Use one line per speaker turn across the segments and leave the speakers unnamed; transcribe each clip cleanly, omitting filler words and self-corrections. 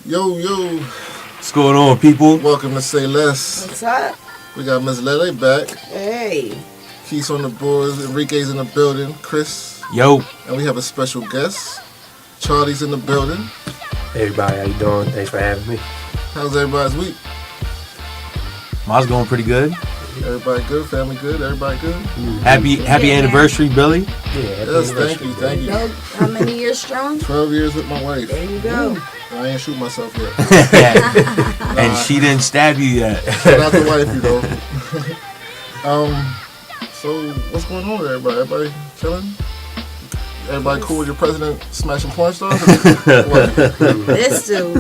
Yo,
What's going on, people?
welcome to Sayless.
What's up?
We got Miss Lele back.
Hey.
Keith's on the boards. Enrique's in the building. Chris.
Yo.
And we have a special guest. Charlie's in the building.
Hey everybody, how you doing? Thanks for having me.
How's everybody's week?
Mine's going pretty good.
Everybody good? Family good? Everybody good?
Happy anniversary, Billy.
Yeah, happy
Yes,
anniversary.
thank you.
Know how many years strong?
12 years with my wife.
There you go.
I ain't shoot myself yet.
And she didn't stab you yet.
Shout out to wife, you know. So what's going on with everybody? Everybody chilling? Everybody cool with your president smashing porn stars? What?
This dude.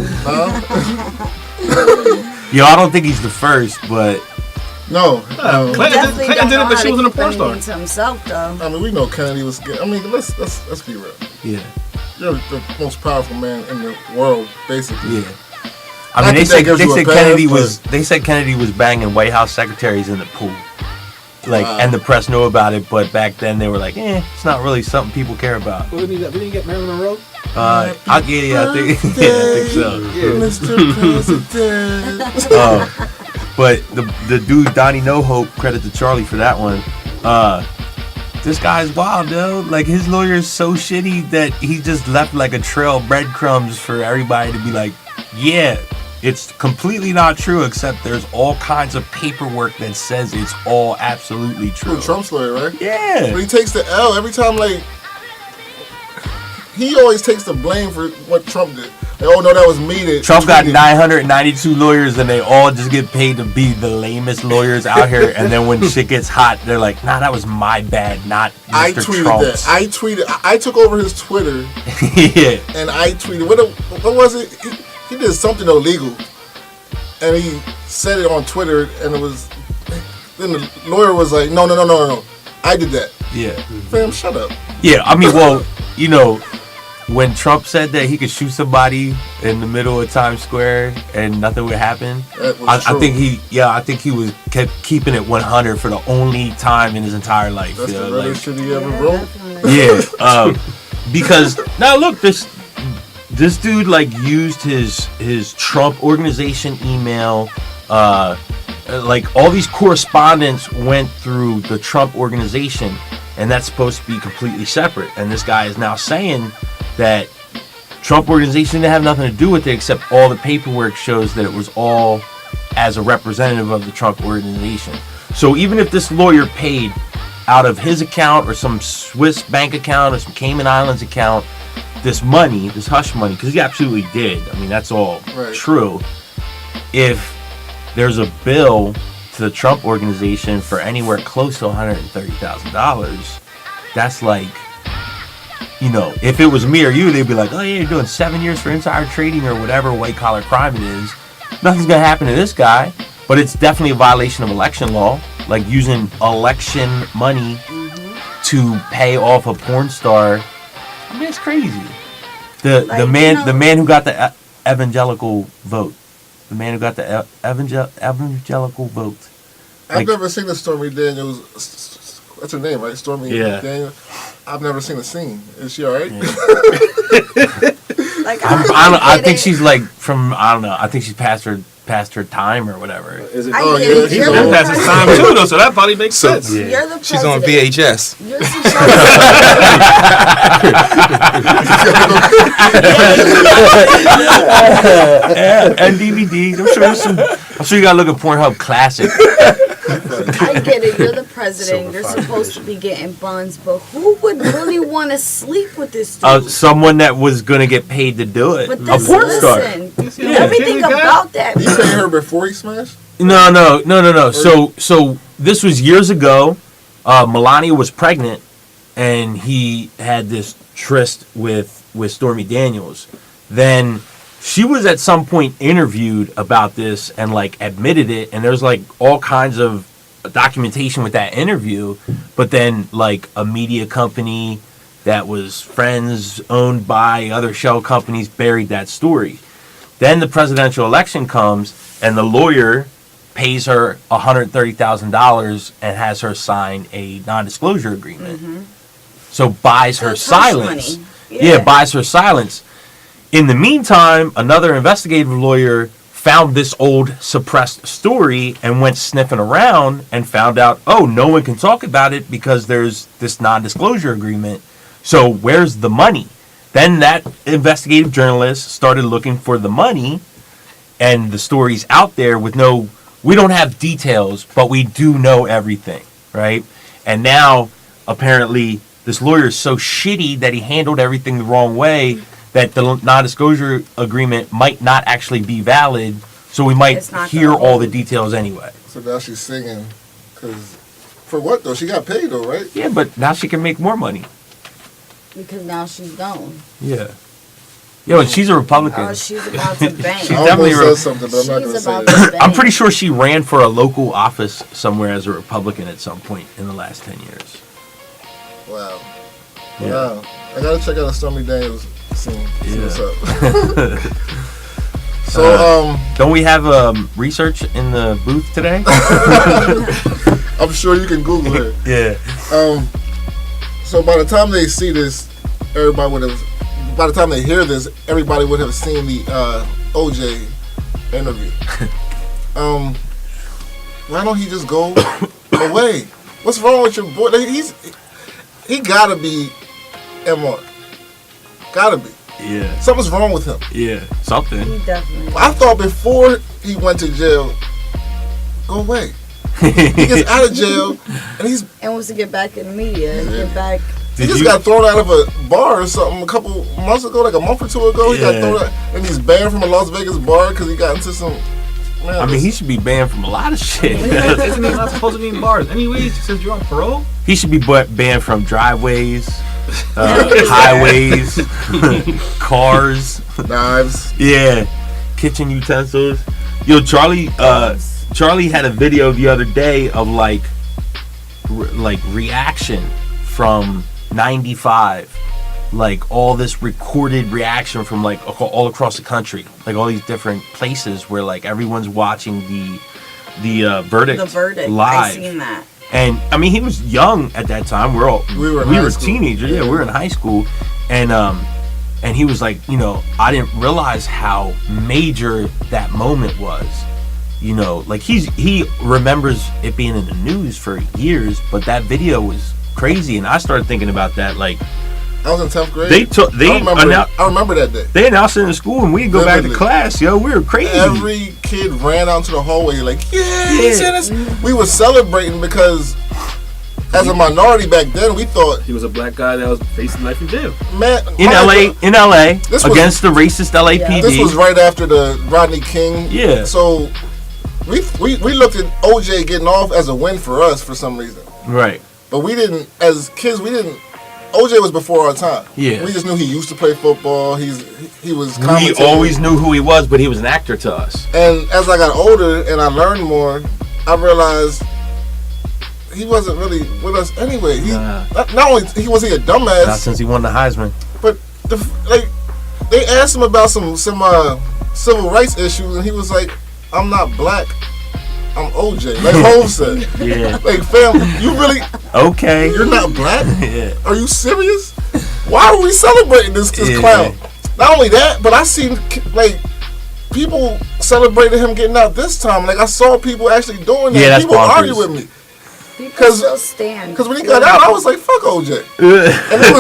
Yo, I don't think he's the first, but
No.
Clinton did it, but she wasn't a porn star.
To himself, though.
I mean, we know Kennedy was good. I mean, let's be real.
yeah.
You're the most powerful man in the world, basically.
Yeah. I mean, they
think
said
that gives you a pass,
Kennedy
but-
was. They said Kennedy was banging White House secretaries in the pool, like,
Wow.
and the press knew about it. But back then, they were like, it's not really something people care about.
We didn't get Marilyn Monroe.
I think so.
Mr. President.
But the dude Donnie No Hope, credit to Charlie for that one. This guy's wild, yo. Like, his lawyer is so shitty that he just left like a trail of breadcrumbs for everybody to be like, yeah, it's completely not true, except there's all kinds of paperwork that says it's all absolutely true.
Trump's lawyer, right?
Yeah.
But he takes the L every time, like, he always takes the blame for what Trump did. Like, oh, no, that was me that
Trump got
tweeted.
992 lawyers, and they all just get paid to be the lamest lawyers out here. And then when shit gets hot, they're like, nah, that was my bad, not Mr.
I tweeted
Trump's.
that. I took over his Twitter,
Yeah.
and I tweeted. What was it? He did something illegal, and he said it on Twitter, and it was. Then the lawyer was like, no. I did that.
Yeah.
Fam, shut up.
Yeah, I mean, well, you know, when Trump said that he could shoot somebody in the middle of Times Square and nothing would happen,
That was
I
true.
think he was kept keeping it 100 for the only time in his entire life.
That's
you know,
the realest shit he ever wrote.
yeah, because now look, this dude like used his Trump organization email. Like, all these correspondence went through the Trump organization, and that's supposed to be completely separate. And this guy is now saying that Trump organization didn't have nothing to do with it, except all the paperwork shows that it was all as a representative of the Trump organization. So even if this lawyer paid out of his account or some Swiss bank account or some Cayman Islands account this money, this hush money, because he absolutely did. I mean, that's all
Right.
true. If there's a bill to the Trump organization for anywhere close to $130,000, that's like, you know, if it was me or you, they'd be like, oh yeah, you're doing 7 years for insider trading or whatever white collar crime it is. Nothing's gonna happen to this guy, but it's definitely a violation of election law, like using election money to pay off a porn star. I mean, it's crazy. The man who got the evangelical vote. The man who got the evangelical vote.
I've never seen the Stormy Daniels. That's her name, right? Stormy
Yeah.
Daniels. I've never seen the scene. Is she alright?
Yeah.
Like,
I think she's like I don't know. I think she's past her time or whatever.
Is it?
I
Oh,
get
yeah,
it.
he's
You're
been
the
past his time
president.
too, though, so that probably makes sense.
Yeah.
You're the
She's on
president.
VHS.
You're the
And DVDs. I'm sure you gotta look at Pornhub Classic.
I get it. You're the president. You're supposed to be getting buns, but who would really want to sleep with this dude?
Someone that was gonna get paid to do it.
But
A
this,
porn star.
listen, everything about that.
He paid her before he smashed?
No. So this was years ago. Melania was pregnant, and he had this tryst with Stormy Daniels. Then she was at some point interviewed about this and like admitted it, and there's like all kinds of documentation with that interview. But then like a media company that was friends owned by other shell companies buried that story. Then the presidential election comes, and the lawyer pays her $130,000 and has her sign a non-disclosure agreement. So buys her
It's hush
silence.
money.
Yeah, buys her silence. In the meantime, another investigative lawyer found this old suppressed story and went sniffing around and found out, oh, no one can talk about it because there's this non-disclosure agreement. So where's the money? Then that investigative journalist started looking for the money, and the story's out there with we don't have details, but we do know everything, right? And now, apparently, this lawyer is so shitty that he handled everything the wrong way that the non-disclosure agreement might not actually be valid, so we might hear all the details anyway.
So now she's singing, because for what though? She got paid though, right?
Yeah, but now she can make more money.
Because now she's gone.
Yeah. Yo, and she's a Republican.
Oh, she's about to bank.
She's
I
definitely
almost said something, but I'm not going to say
about
it.
to bank.
I'm pretty sure she ran for a local office somewhere as a Republican at some point in the last 10 years.
Wow.
Yeah.
Wow. I got to check out a Stormy Daniels scene. See what's up. So,
don't we have research in the booth today?
I'm sure you can Google her.
Yeah.
So by the time they see this, everybody would have. By the time they hear this, everybody would have seen the OJ interview. Why don't he just go away? What's wrong with your boy? Like, he gotta be MR. Gotta be.
Yeah.
Something's wrong with him.
Yeah. Something.
He definitely.
I thought before he went to jail, go away. He gets out of jail, and
wants to get back in the media and get back.
He just got thrown out of a bar or something a couple months ago, like a month or two ago. He got thrown out, and he's banned from a Las Vegas bar because he got into some. Man,
I mean, he should be banned from a lot of shit.
Isn't he not supposed to be in bars anyways since you're on parole?
He should be banned from driveways, highways, cars,
knives.
Yeah, kitchen utensils. Yo, Charlie had a video the other day of like reaction from 95, like all this recorded reaction from like all across the country, like all these different places where like everyone's watching the verdict.
The verdict.
Live.
I seen that.
And I mean, he was young at that time. We were teenagers. Yeah, we were in high school, and he was like, I didn't realize how major that moment was. Like he remembers it being in the news for years, but that video was crazy, and I started thinking about that. Like,
I was in 10th grade.
I
remember that day.
They announced it in school, and we'd go back to class. Yo, we were crazy.
Every kid ran out to the hallway like, we were celebrating because as a minority back then, we thought
he was a black guy that was facing life in jail.
Man,
in LA, against the racist LAPD.
This was right after the Rodney King.
Yeah.
So we looked at OJ getting off as a win for us for some reason.
Right.
But we didn't, as kids, OJ was before our time.
Yeah.
We just knew he used to play football. He was commentating.
We always knew who he was, but he was an actor to us.
And as I got older and I learned more, I realized he wasn't really with us anyway. Not only was he a dumbass.
Not since he won the Heisman.
But they asked him about some civil rights issues, and he was like, "I'm not black. I'm OJ." Like Hov said.
Yeah.
Like, fam, you really?
Okay.
You're not black?
Yeah.
Are you serious? Why are we celebrating this clown? Not only that, but I seen like people celebrating him getting out this time. Like I saw people actually doing that.
Yeah, that's
people
bonkers.
argue with me.
Because when
he got out, I was like, "Fuck OJ." And it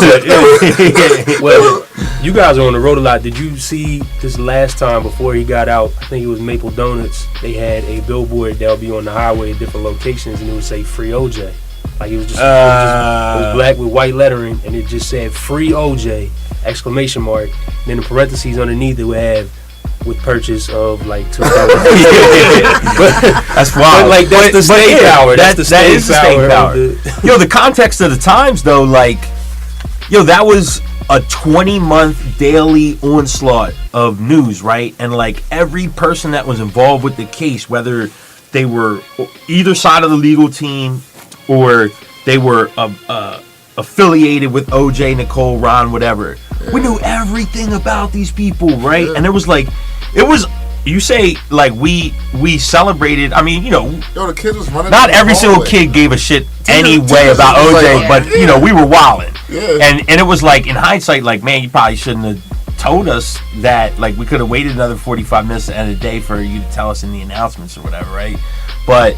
was
well, you guys are on the road a lot. Did you see this last time before he got out? I think it was Maple Donuts. They had a billboard that'll be on the highway at different locations, and it would say "Free OJ." Like it was just, it was black with white lettering, and it just said "Free OJ!" exclamation mark. And then in parentheses underneath, it would have with purchase of like $2.
That's wild.
But like that's the staying power. That's the staying power.
Yo, the context of the times though, like, that was a 20-month daily onslaught of news, right? And like every person that was involved with the case, whether they were either side of the legal team or they were affiliated with OJ, Nicole, Ron, whatever. We knew everything about these people, right? And you say like we celebrated. I mean,
the kid was running.
Not every single kid gave a shit anyway about OJ, but we were wilding.
Yeah.
And it was like in hindsight, like, man, you probably shouldn't have told us that, like, we could have waited another 45 minutes at the end of the day for you to tell us in the announcements or whatever, right? But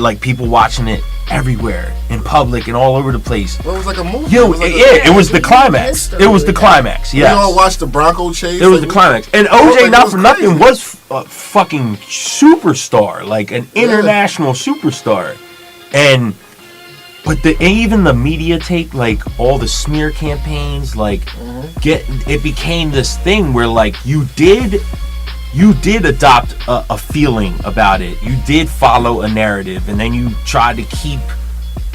like, people watching it everywhere, in public and all over the place.
Well, it was like a movie.
Yo, it was the climax. It was the climax. Yeah.
We all watched the Bronco chase.
It was the climax. And OJ, not for nothing, was a fucking superstar, like an international superstar. But even the media take, like, all the smear campaigns, like, it became this thing where, like, you did adopt a feeling about it. You did follow a narrative, and then you tried to keep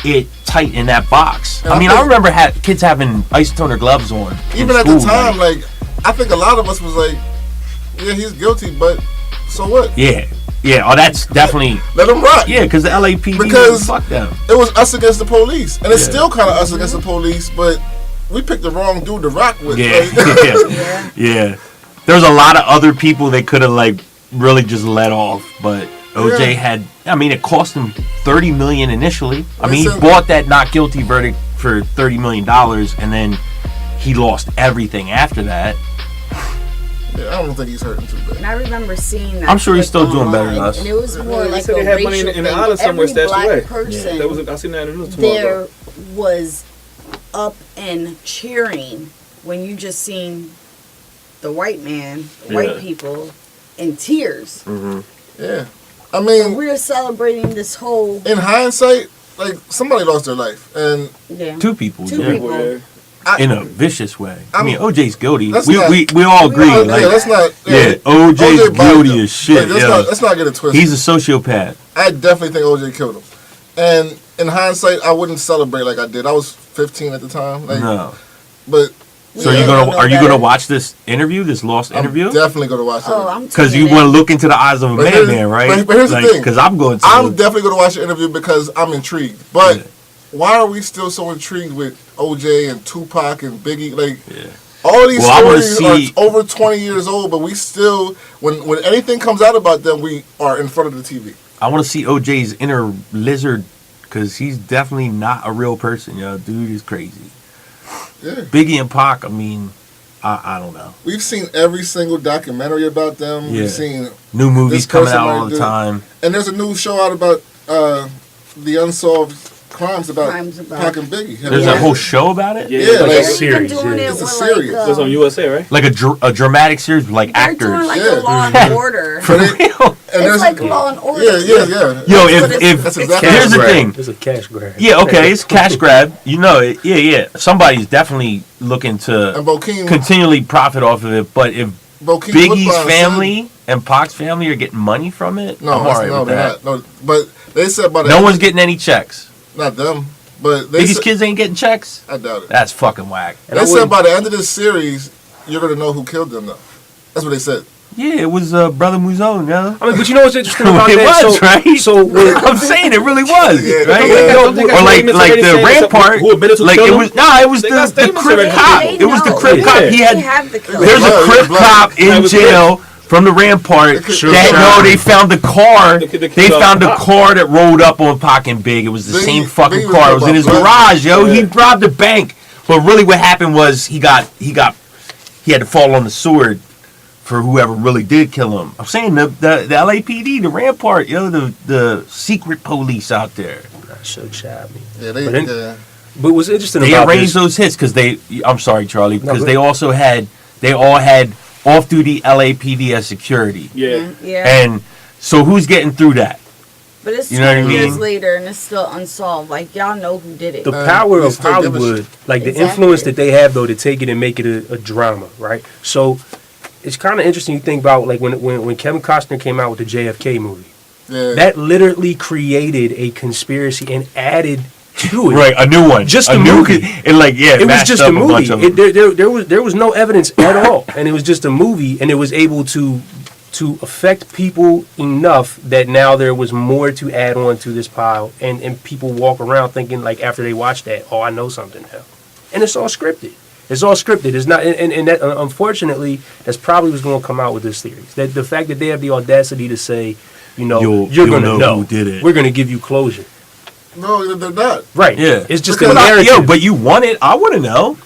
it tight in that box. I mean, I remember kids having ice toner gloves on.
Even at the time, like, I think a lot of us was like, yeah, he's guilty, but so what?
Yeah. Oh, that's definitely...
Let him rock.
Yeah, because the LAPD,
because
fuck them.
It was us against the police. And it's still kind of us against the police, but we picked the wrong dude to rock with.
Yeah. There was a lot of other people they could have, like, really just let off, but OJ had... I mean, it cost him $30 million initially. I mean, he bought that not guilty verdict for $30 million, and then he lost everything after that.
Yeah, I don't think he's hurting too bad.
And I remember seeing that.
I'm sure he's still doing better than us.
And it was more like
they
a
had
racial
money in the
thing.
island somewhere
Every
stashed away.
black person
That was, I seen that in the news tomorrow.
there was up and cheering when you just seen the white man, white people, in tears.
Yeah. I mean...
We're celebrating this whole...
In hindsight, like, somebody lost their life. And...
Two people. In a vicious way. I mean, OJ's guilty. We all agree.
Let's not.
OJ's guilty as shit.
Let's not get it twisted.
He's a sociopath.
I definitely think OJ killed him. And in hindsight, I wouldn't celebrate like I did. I was 15 at the time. Like,
no.
But.
So are you gonna watch this interview, this lost interview?
I'm definitely gonna watch it.
Because you want to look into the eyes of a madman, right?
But here's the thing.
Because I'm
definitely gonna watch the interview because I'm intrigued. But why are we still so intrigued with OJ and Tupac and Biggie? Like, all these stories are over 20 years old, but we still, when anything comes out about them, we are in front of the TV.
I want to see OJ's inner lizard because he's definitely not a real person. Dude is crazy. Yeah. Biggie and Pac, I mean, I don't know.
We've seen every single documentary about them. Yeah. We've seen
new movies coming out all the time.
And there's a new show out about the unsolved crimes about Pac and Biggie.
There's a whole show about it?
Yeah,
like a series.
It's a series.
It's on USA, right?
Like a dramatic series with, like, actors.
Doing like a Law and Order.
For real?
It's like Law and Order.
Yeah.
Yo, if here's the thing.
It's a cash grab.
Yeah, okay, it's cash grab. You know it. Yeah. Somebody's definitely looking to continually profit off of it. But if Biggie's family and Pac's family are getting money from it, I'm all right with that.
No, but they said by the
no one's getting any checks.
Not them, but
Biggie's kids ain't getting checks.
I doubt it.
That's fucking whack.
They said by the end of this series, you're gonna know who killed them, though. That's what they said.
Yeah, it was Brother Muzone, yeah.
I mean, but you know what's interesting about
it
that?
Was, right? So I'm saying it really was, right? Or like the Rampart, like it was. It was the Crip cop. It was the Crip cop. He had. There's a Crip cop in jail. From the Rampart, they found the car. They found the car that rolled up on Pac and Big. It was the same fucking car. It was in his garage, yo. He robbed a bank. But really, what happened was he had to fall on the sword for whoever really did kill him. I'm saying the LAPD, the Rampart, yo, the secret police out there.
That's so shabby.
Yeah,
but what's interesting
they
about
arranged those hits because I'm sorry, Charlie, because they all had off-duty LAPD as security.
Yeah.
And so who's getting through that?
But it's 20 years later and it's still unsolved. Like, y'all know who did it.
The power of Hollywood, like the influence that they have, though, to take it and make it a drama, right? So it's kind of interesting you think about, like, when Kevin Costner came out with the JFK movie. Yeah. That literally created a conspiracy and added to it.
Right, a new one.
Just a movie.
It
was just a movie. There was no evidence at all. And it was just a movie, and it was able to affect people enough that now there was more to add on to this pile. And people walk around thinking, like, after they watch that, oh, I know something now. And it's all scripted. It's not, and that, unfortunately, that's probably what's going to come out with this series. That the fact that they have the audacity to say, you're going to know
who did it.
We're going to give you closure.
No, they're not.
Right.
Yeah.
It's just a narrative.
But you want it. I want to know.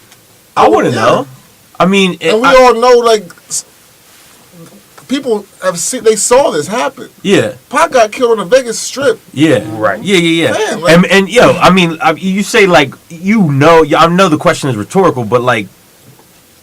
I want to know. I mean,
and we all know, like, people have seen, they saw this happen.
Yeah.
Pac got killed on the Vegas Strip.
Yeah.
Right.
Yeah.
Man, like,
and yo, I mean, you say like, I know the question is rhetorical, but like,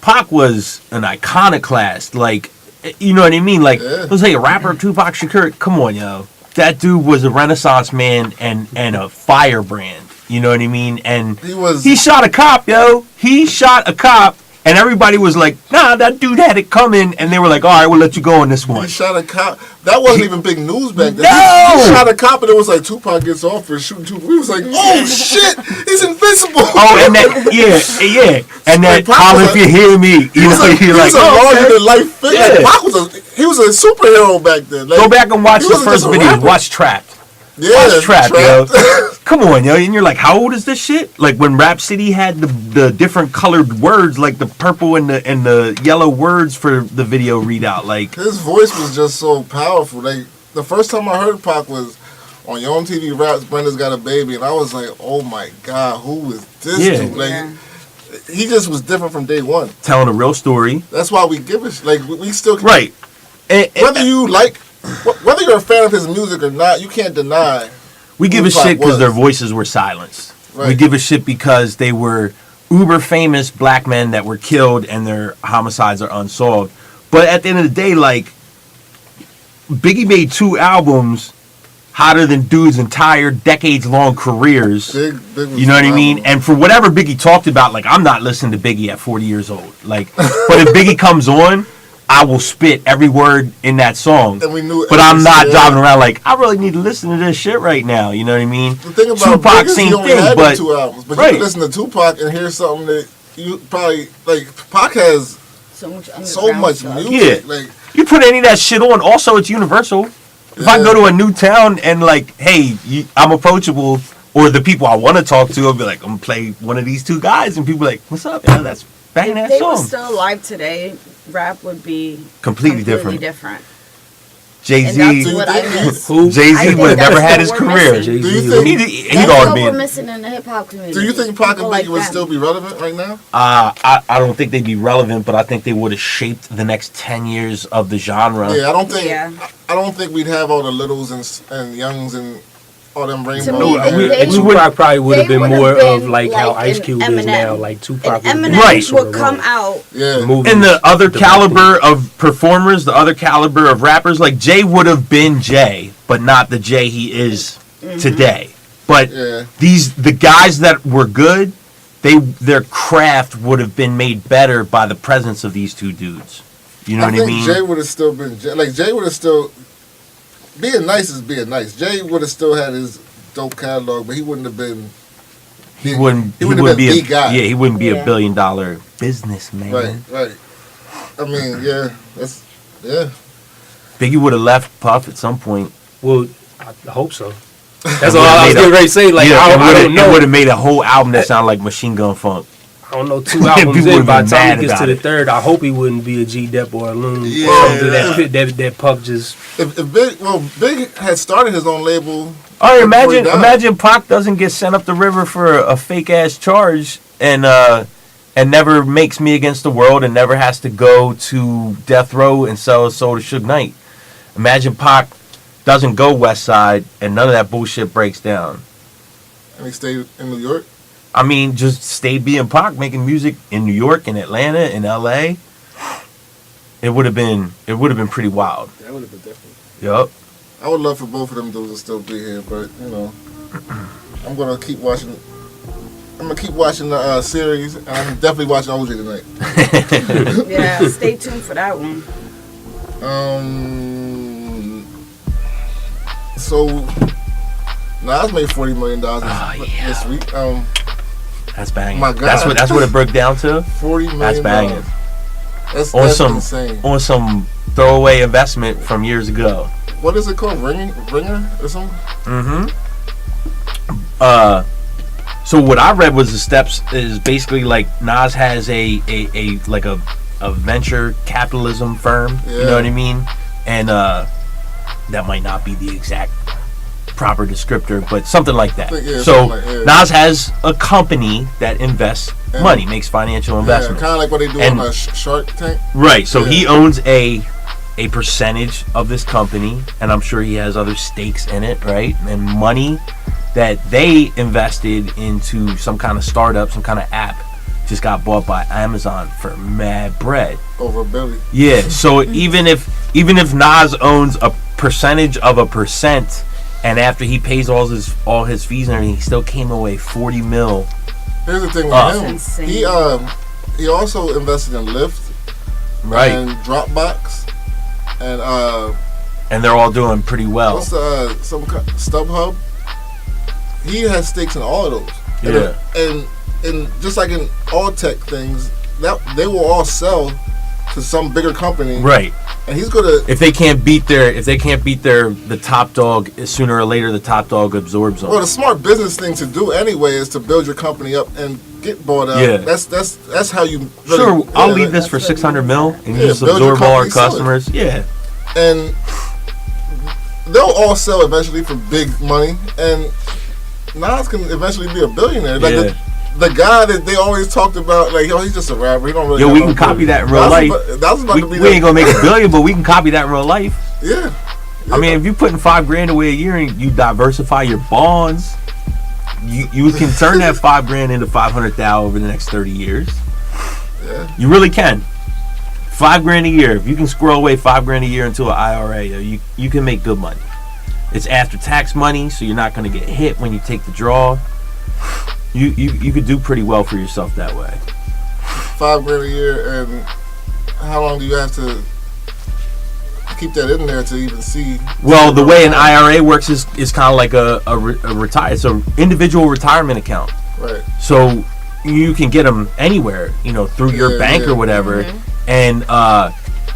Pac was an iconoclast. Like, you know what I mean? Like, let's say a rapper, Tupac Shakur. Come on, yo. That dude was a Renaissance man and a firebrand. You know what I mean? And he shot a cop, yo. He shot a cop, and everybody was like, nah, that dude had it coming. And they were like, all right, we'll let you go on this one.
He shot a cop. That wasn't even big news back then.
No!
He shot a cop, and it was like, Tupac gets off for shooting Tupac. We was like, oh, shit, he's invincible.
Oh, and that, yeah. And that,
like,
Colin, if you hear me,
he was a larger-than-life figure.
Yeah.
Like, Pac he was a superhero back then. Like,
go back and watch the first video. Watch Trapped.
Yeah,
Watch Trapped, yo. Come on, yo. And you're like, how old is this shit? Like when Rhapsody had the different colored words, like the purple and the yellow words for the video readout. Like
his voice was just so powerful. Like the first time I heard Pac was on Your Own TV Raps, Brenda's Got a Baby, and I was like, oh my God, who is this dude? Like he just was different from day one.
Telling a real story.
That's why we give it. Like we still
right.
Whether you like. Whether you're a fan of his music or not, you can't deny.
We give a shit because their voices were silenced. Right. We give a shit because they were uber famous black men that were killed and their homicides are unsolved. But at the end of the day, like, Biggie made 2 albums hotter than dudes' entire decades-long careers. Big you know what I mean? And for whatever Biggie talked about, like, I'm not listening to Biggie at 40 years old. Like, but if Biggie comes on, I will spit every word in that song. But I'm not driving around like, I really need to listen to this shit right now. You know what I mean?
The thing about
Tupac,
Biggie,
same
he only
thing,
had
but
2 albums. But
right.
you can listen to Tupac and hear something that you probably, like, Pac has so much music.
Yeah. Like, you put any of that shit on, also it's universal. If I go to a new town and like, hey, I'm approachable, or the people I want to talk to, I'll be like, I'm going to play one of these 2 guys, and people are like, what's up? Yeah, that's banging that song.
If they were still alive today, rap would be
completely different. Jay-Z,
Jay-Z
would have never had his career.
Do you
think he'd already been
missing in the hip hop community?
Do you think Pac and Biggie would still be relevant right now?
I don't think they'd be relevant, but I think they would have shaped the next 10 years of the genre.
Yeah, I don't think we'd have all the Littles and Youngs and all them rainbows.
And Tupac probably would have been more of like how Ice Cube is now. Like Tupac
would come out.
Yeah.
And the other caliber of performers, the other caliber of rappers, like Jay would have been Jay, but not the Jay he is today. But the guys that were good, their craft would have been made better by the presence of these 2 dudes. You know what I mean?
Jay would have still been Jay would have still. Being nice is being nice. Jay would have still had his dope catalog, but he wouldn't have been. He wouldn't be a guy.
Yeah, he wouldn't be $1 billion businessman.
Right. I mean,
Biggie would have left Puff at some point.
Well, I hope so. That's all I was getting ready to say. Like, I don't know.
It would have made a whole album that sounded like Machine Gun Funk.
I don't know, 2 albums in. By the time he gets to the 3rd, I hope he wouldn't be a G-Dep or a Loon. That Puff just.
Big had started his own label.
Oh, imagine Pac doesn't get sent up the river for a fake ass charge and never makes Me Against the World and never has to go to death row and sell his soul to Suge Knight. Imagine Pac doesn't go West Side and none of that bullshit breaks down.
And he stayed in New York?
I mean, just stay being Pac, making music in New York, in Atlanta, in LA. It would have been pretty wild.
That would have been different.
Yup.
I would love for both of them dudes to still be here, but I'm gonna keep watching. I'm gonna keep watching the series, and I'm definitely watching OJ tonight.
Yeah, stay tuned for that one.
So Nas made $40 million this week.
That's banging.
My God.
That's what it broke down to.
$40 million.
That's banging.
That's insane.
On some throwaway investment from years ago.
What is it called? Ringer or something?
So what I read was the steps is basically like Nas has a venture capitalism firm. Yeah. You know what I mean? And that might not be the exact proper descriptor, but something like that.
Yeah,
so
Nas
has a company that invests money, makes financial investments.
Kind of like what they do on a Shark Tank.
Right. So he owns a percentage of this company, and I'm sure he has other stakes in it, right? And money that they invested into some kind of startup, some kind of app, just got bought by Amazon for mad bread.
Over $1 billion.
Yeah. So even if Nas owns a percentage of a percent, and after he pays all his fees and everything, he still came away $40 million.
Here's the thing with him. He also invested in Lyft,
right,
and Dropbox,
and they're all doing pretty well.
What's some StubHub? He has stakes in all of those.
Yeah.
And just like in all tech things, that they will all sell to some bigger company.
Right.
And he's gonna
if they can't beat the top dog, sooner or later the top dog absorbs them.
Well, the smart business thing to do anyway is to build your company up and get bought out.
Yeah.
That's how you really,
sure, I'll leave this for $600 million and you just absorb all our customers. Yeah.
And they'll all sell eventually for big money, and Nas can eventually be a billionaire. Like the guy that they always talked about, like, he's just a rapper. He don't really.
We can copy that in real life. We ain't gonna make $1 billion, but we can copy that in real life.
Yeah.
I mean, if you're putting $5,000 away a year and you diversify your bonds, you can turn that $5,000 into $500,000 over the next 30 years.
Yeah.
You really can. $5,000 a year. If you can squirrel away $5,000 a year into an IRA, you can make good money. It's after tax money, so you're not going to get hit when you take the draw. You could do pretty well for yourself that way.
$5,000 a year, and how long do you have to keep that in there to even see?
Well, the way an IRA works is kind of like it's an individual retirement account.
Right.
So you can get them anywhere, through your bank or whatever, and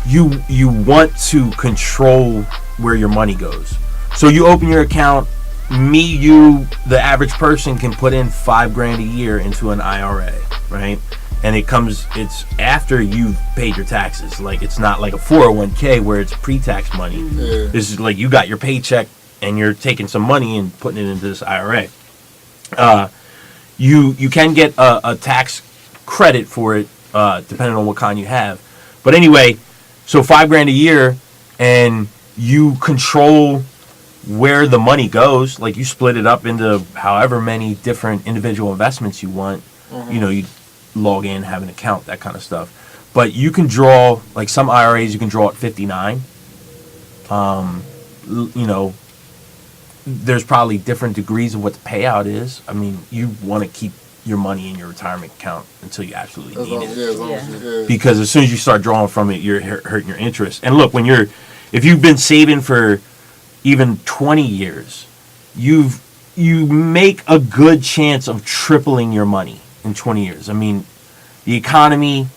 you want to control where your money goes. So you open your account. The average person can put in $5,000 a year into an IRA, right? And it's after you've paid your taxes. Like, it's not like a 401k where it's pre-tax money.
Yeah.
This is like you got your paycheck and you're taking some money and putting it into this IRA. You can get a tax credit for it, depending on what kind you have. But anyway, so $5,000 a year, and you control where the money goes. Like, you split it up into however many different individual investments you want. You log in, have an account, that kind of stuff. But you can draw, like some IRAs, you can draw at 59. There's probably different degrees of what the payout is. I mean, you want to keep your money in your retirement account until you absolutely need it. Because as soon as you start drawing from it, you're hurting your interest. And look, if you've been saving for even 20 years, you make a good chance of tripling your money in 20 years. I mean, the economy,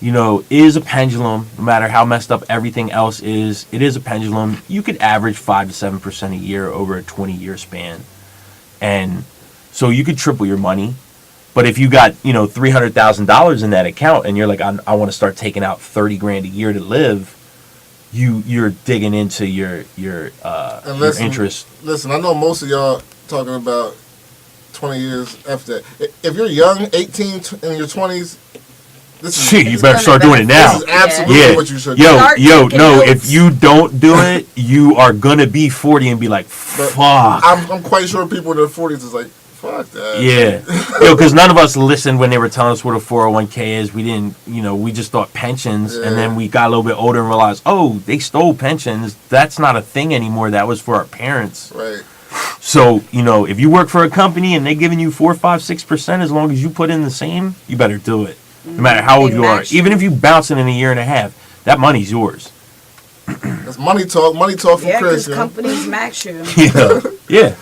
is a pendulum. No matter how messed up everything else is, it is a pendulum. You could average 5 to 7% a year over a 20-year span. And so you could triple your money. But if you got, $300,000 in that account and you're like, I want to start taking out $30,000 a year to live, you're digging into your interest.
Listen, I know most of y'all talking about 20 years after that. If you're young, 18 in your 20s,
you better start doing it now.
This is absolutely what you should do.
No, if you don't do it, you are gonna be 40 and be like, fuck.
I'm quite sure people in their 40s is like, fuck that.
Yeah. Because none of us listened when they were telling us what a 401k is. We didn't, we just thought pensions. And then we got a little bit older and realized, oh, they stole pensions. That's not a thing anymore. That was for our parents.
Right.
So, if you work for a company and they're giving you 4, 5, 6%, as long as you put in the same, you better do it. No matter how old you are. Even if you bounce it in a year and a half, that money's yours.
That's money talk from Chris.
Yeah, because companies max you.
Yeah.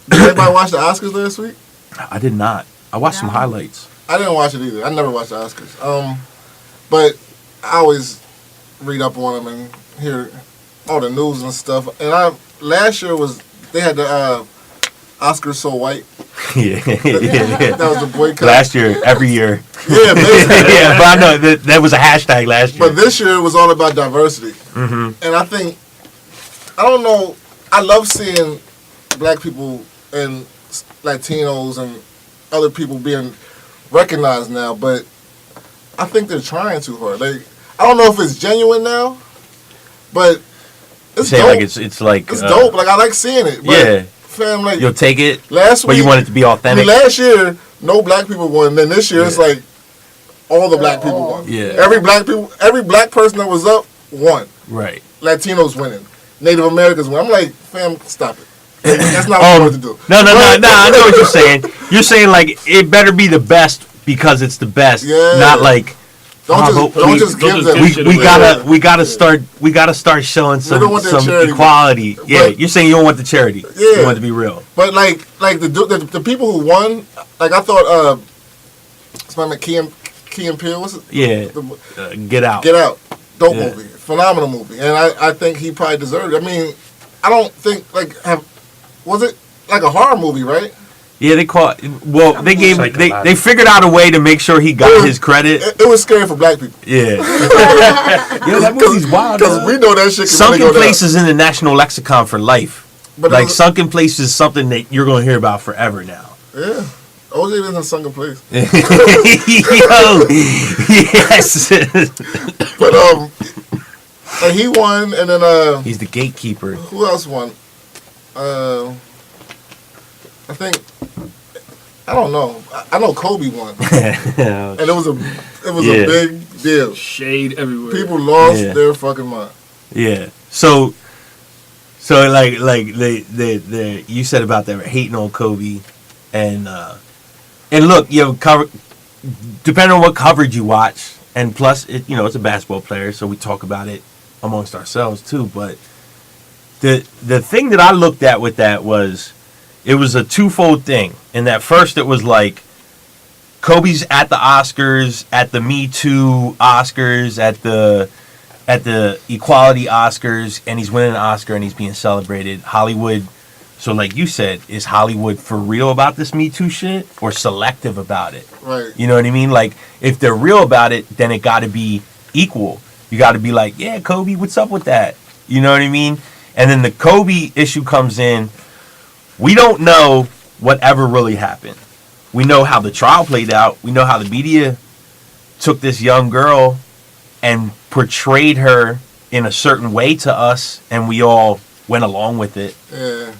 Did anybody watch the Oscars last week?
I did not. I watched some highlights.
I didn't watch it either. I never watched the Oscars. But I always read up on them and hear all the news and stuff. And last year they had the Oscars So White.
Yeah.
That was the boycott.
Last year, every year.
Yeah, basically.
Yeah, but I know that was a hashtag last year.
But this year it was all about diversity. Mm-hmm. And I don't know, I love seeing black people and Latinos and other people being recognized now, but I think they're trying too hard. Like, I don't know if it's genuine now, but it's dope.
Like it's like
it's dope. Like, I like seeing it. But
yeah,
fam, like,
you'll take it.
Last week,
but you want it to be authentic.
Last year, no black people won. Then this year, it's like all the black people won.
Yeah,
every black person that was up won.
Right.
Latinos winning, Native Americans winning. I'm like, fam, stop it. That's not what you want to do.
No. I know what you're saying. You're saying like it better be the best because it's the best.
Yeah.
Not like.
Don't just give them.
We gotta start showing some equality. Yeah, you're saying you don't want the charity. Yeah, you want it to be real.
But like the people who won, like I thought, it's my man Key and Peele. What's it?
Yeah. Get Out.
Get Out. Dope movie. Phenomenal movie. And I think he probably deserved it. I mean, I don't think was it like a horror movie, right?
Yeah, they figured out a way to make sure he got his credit.
It was scary for black people.
Yeah. Yo, that movie's wild.
Because we know that shit.
Sunken Places in the National Lexicon for life. But like Sunken Place is something that you're going to hear about forever now.
Yeah. OJ was in Sunken Place.
Yo, yes.
But and he won, and then
he's the gatekeeper.
Who else won? I think I don't know. I know Kobe won, and it was a big deal.
Shade everywhere.
People lost their fucking mind.
Yeah. So like the you said about that hating on Kobe, and look, depending on what coverage you watch, and plus it's a basketball player, so we talk about it amongst ourselves too. But the thing that I looked at with that was. It was a twofold thing. In that first, it was like Kobe's at the Oscars, at the Me Too Oscars, at the Equality Oscars, and he's winning an Oscar and he's being celebrated. Hollywood. So, like you said, is Hollywood for real about this Me Too shit or selective about it?
Right.
You know what I mean? Like, if they're real about it, then it got to be equal. You got to be like, yeah, Kobe, what's up with that? You know what I mean? And then the Kobe issue comes in. We don't know whatever really happened. We know how the trial played out. We know how the media took this young girl and portrayed her in a certain way to us, and we all went along with it.
Yeah.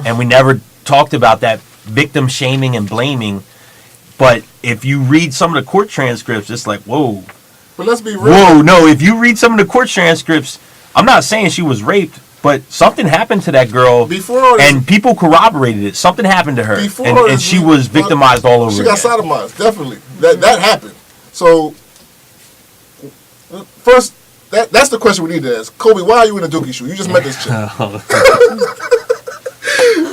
And we never talked about that victim shaming and blaming. But if you read some of the court transcripts, it's like, whoa.
But let's be real.
Whoa, no. If you read some of the court transcripts, I'm not saying she was raped. But something happened to that girl, and people corroborated it. Something happened to her, and she was victimized all over.
She got sodomized, definitely. That happened. So, first, that's the question we need to ask. Kobe, why are you in a dookie shoe? You just met this chick.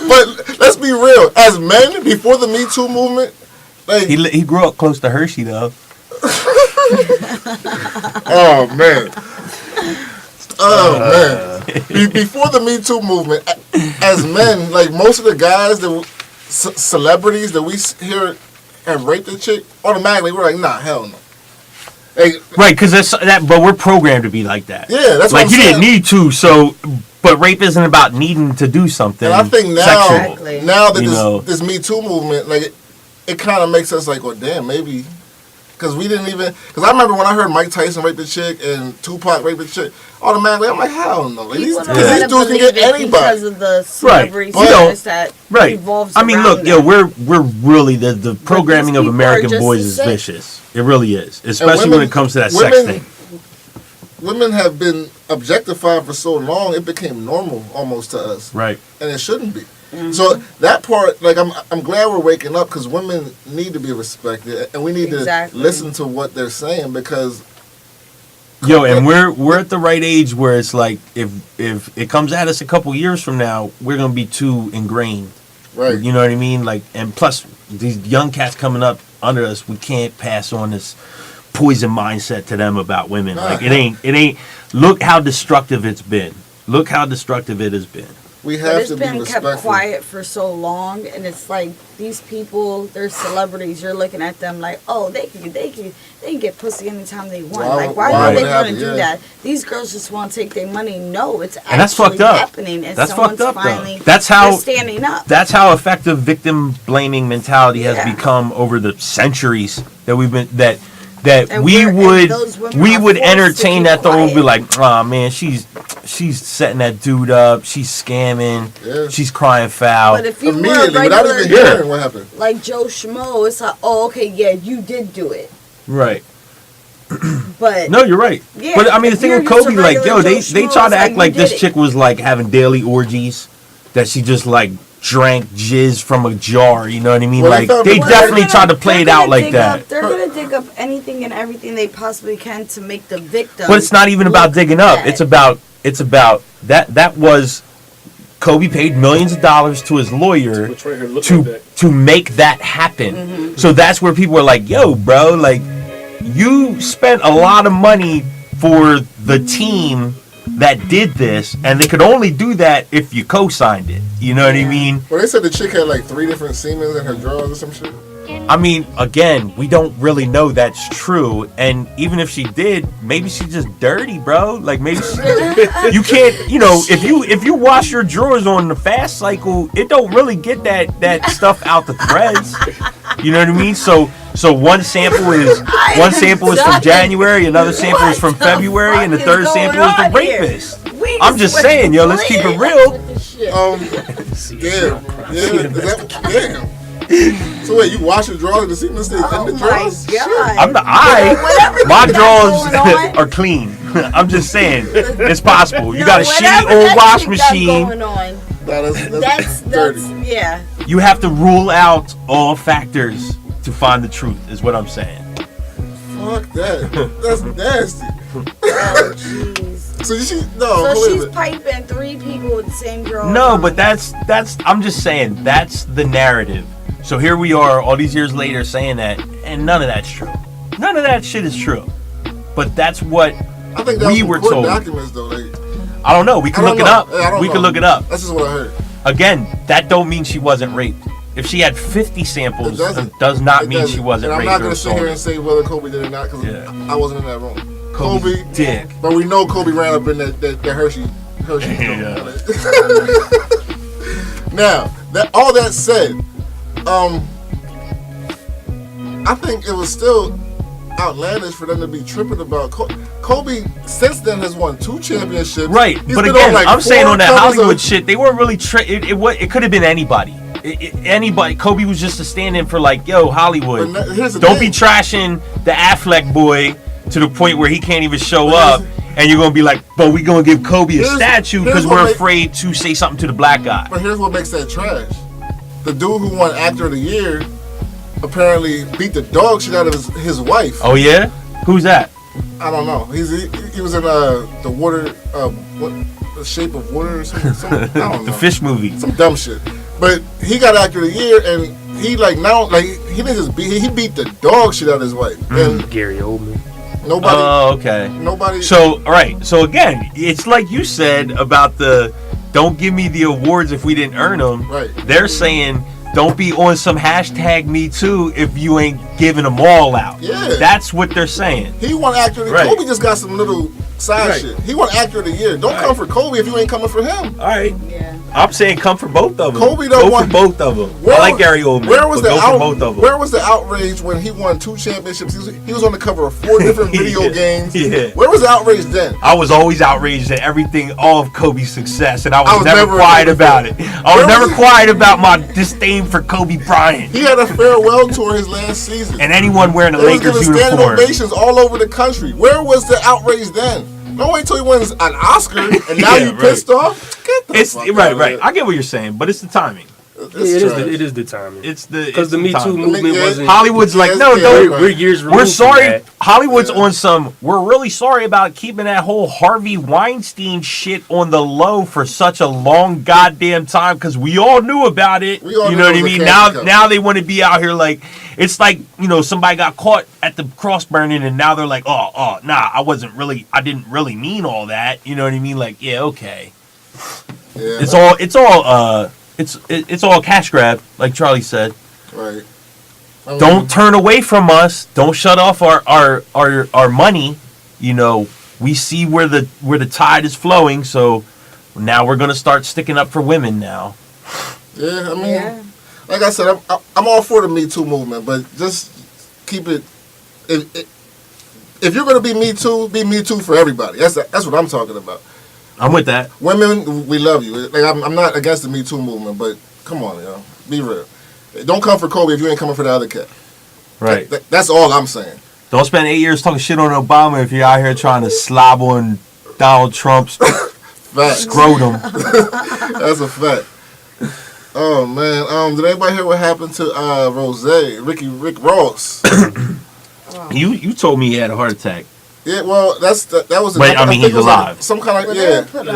But let's be real. As men, before the Me Too movement, like
he grew up close to Hershey, though.
Oh man. Before the Me Too movement, as men, like most of the guys celebrities that we hear have raped a chick, automatically we're like, nah, hell no. Like,
right, because but we're programmed to be like that.
Yeah, that's
like
what I'm
you
saying.
Didn't need to, so. But rape isn't about needing to do something.
And I think now that this Me Too movement, like it kind of makes us like, well, damn, maybe. Because we didn't even... Because I remember when I heard Mike Tyson rape a chick and Tupac rape a chick, automatically I'm like, hell no. Like, these dudes can get anybody.
Because of the celebrity status that evolves around
look,
that.
we're really... The programming of American boys is vicious. It really is. Especially when it comes to that sex thing.
Women have been objectified for so long, it became normal almost to us.
Right.
And it shouldn't be. Mm-hmm. So that part, like, I'm glad we're waking up because women need to be respected, and we need to listen to what they're saying because.
And we're at the right age where it's like if it comes at us a couple years from now, we're gonna be too ingrained.
Right.
You know what I mean? Like, and plus these young cats coming up under us, we can't pass on this poison mindset to them about women. Like it ain't. Look how destructive it's been. Look how destructive it has been.
We have
it's
to be
been
respectful.
kept quiet for so long, and it's like these people, they're celebrities. You're looking at them like, oh, they can get pussy anytime they want. Why are they going to do that? These girls just want to take their money. No, it's actually
that's fucked up.
happening. And
that's
someone's
fucked up.
Finally,
that's how
standing up.
That's how effective victim blaming mentality has become over the centuries that we've been we would entertain that though. We'd be like, oh man, she's setting that dude up, she's scamming, she's crying foul.
But if you
immediately without even hearing what happened,
like Joe Schmo, it's like, oh okay, yeah, you did do it,
right?
But
no, you're right.
Yeah,
but I mean, the thing with Kobe, like, yo, they try to act like this chick was like having daily orgies, that she just like drank jizz from a jar, you know what I mean? Well, like they definitely tried to play it out like that.
They're gonna dig up anything and everything they possibly can to make the victim.
But it's not even about digging up. It's about that was Kobe paid millions of dollars to his lawyer to make that happen. Mm-hmm. So that's where people are like, yo, bro, like you spent a lot of money for the team that did this, and they could only do that if you co-signed it. You know what I mean?
Well, they said the chick had like 3 different semens in her drawers or some shit.
I mean, again, we don't really know that's true, and even if she did, maybe she's just dirty, bro. Like maybe you can't, you know, if you wash your drawers on the fast cycle, it don't really get that stuff out the threads. You know what I mean? So one sample is from January, another sample is from February, and the third sample is the rapist. I'm just saying, yo, let's keep it real.
Damn. So wait, you wash your drawers to see this thing in the drawers?
I'm the my drawers are clean. I'm just saying, it's possible. You got a shitty old wash machine.
That's dirty.
Yeah.
You have to rule out all factors to find the truth, is what I'm saying.
Fuck that. That's nasty.
Oh, jeez.
So
she's piping 3 people with the same girl.
No, but that's I'm just saying, that's the narrative. So here we are all these years later saying that, and none of that's true. None of that shit is true. But that's what
I think
we were told.
Documents, though, like,
I don't know. We can look it up. We can look it up.
That's just what I heard.
Again, that don't mean she wasn't raped. If she had 50 samples, it does not mean she wasn't raped.
And I'm not going to sit here and say whether Kobe did or not, because I wasn't in that room. Kobe
did.
But we know Kobe ran up in that Hershey. Now, all that said, I think it was still outlandish for them to be tripping about Kobe. Since then has won 2 championships.
Right, but again, I'm saying on that Hollywood shit, they weren't really. It could have been anybody. Anybody. Kobe was just a stand-in for like, yo, Hollywood. Don't be trashing the Affleck boy to the point where he can't even show up, and you're gonna be like, but we gonna give Kobe a statue because we're afraid to say something to the black guy.
But here's what makes that trash. The dude who won Actor of the Year apparently beat the dog shit out of his wife.
Oh yeah? Who's that?
I don't know. He was in the water, The Shape of Water or something. I don't know.
The fish movie.
Some dumb shit. But he got Actor of the Year, and he he didn't just he beat the dog shit out of his wife. And
Gary Oldman.
Nobody.
Oh, okay.
Nobody.
So, all right. So again, it's like you said about the don't give me the awards if we didn't earn them.
Right.
They're saying don't be on some hashtag Me Too if you ain't giving them all out.
Yeah.
That's what they're saying.
He won Actor of the Year. Kobe just got some little side shit. He won Actor of the Year. Don't come for Kobe if you ain't coming for him.
All right.
Yeah.
I'm saying come for both of them.
Kobe don't
go for both of them. I like Gary Oldman.
Where was
both of them.
Where was the outrage when he won 2 championships? He was on the cover of 4 different video games.
Yeah.
Where was the outrage then?
I was always outraged at all of Kobe's success, and I was never quiet about it. I was never quiet about my disdain for Kobe Bryant.
He had a farewell tour his last season.
And anyone wearing a Lakers uniform.
Standing ovations all over the country. Where was the outrage then? Don't wait till he wins an Oscar and now you pissed off. Get the fuck out of
right. I get what you're saying, but it's the timing.
It is the timing.
It's
because the Me Too movement wasn't.
Hollywood's like, no,
we're years removed.
We're sorry. Hollywood's on some. We're really sorry about keeping that whole Harvey Weinstein shit on the low for such a long goddamn time because we all knew about it. You know what I mean? Now they want to be out here like it's like somebody got caught at the cross burning and now they're like, I didn't really mean all that. You know what I mean? Like, yeah, okay. Yeah, it's all cash grab, like Charlie said.
Right.
Don't turn away from us. Don't shut off our money. You know, we see where the tide is flowing, so now we're gonna start sticking up for women now.
Yeah, I mean, like I said, I'm all for the Me Too movement, but just keep it. If you're gonna be Me Too for everybody. That's what I'm talking about.
I'm with that.
Women, we love you. Like I'm not against the Me Too movement, but come on, yo, be real. Don't come for Kobe if you ain't coming for the other cat.
Right.
That's all I'm saying.
Don't spend 8 years talking shit on Obama if you're out here trying to slob on Donald Trump's scrotum.
That's a fact. Oh man, did anybody hear what happened to Rick Ross?
You told me he had a heart attack.
Yeah, well, that was.
Wait, I mean, he's alive.
Some kind of
They put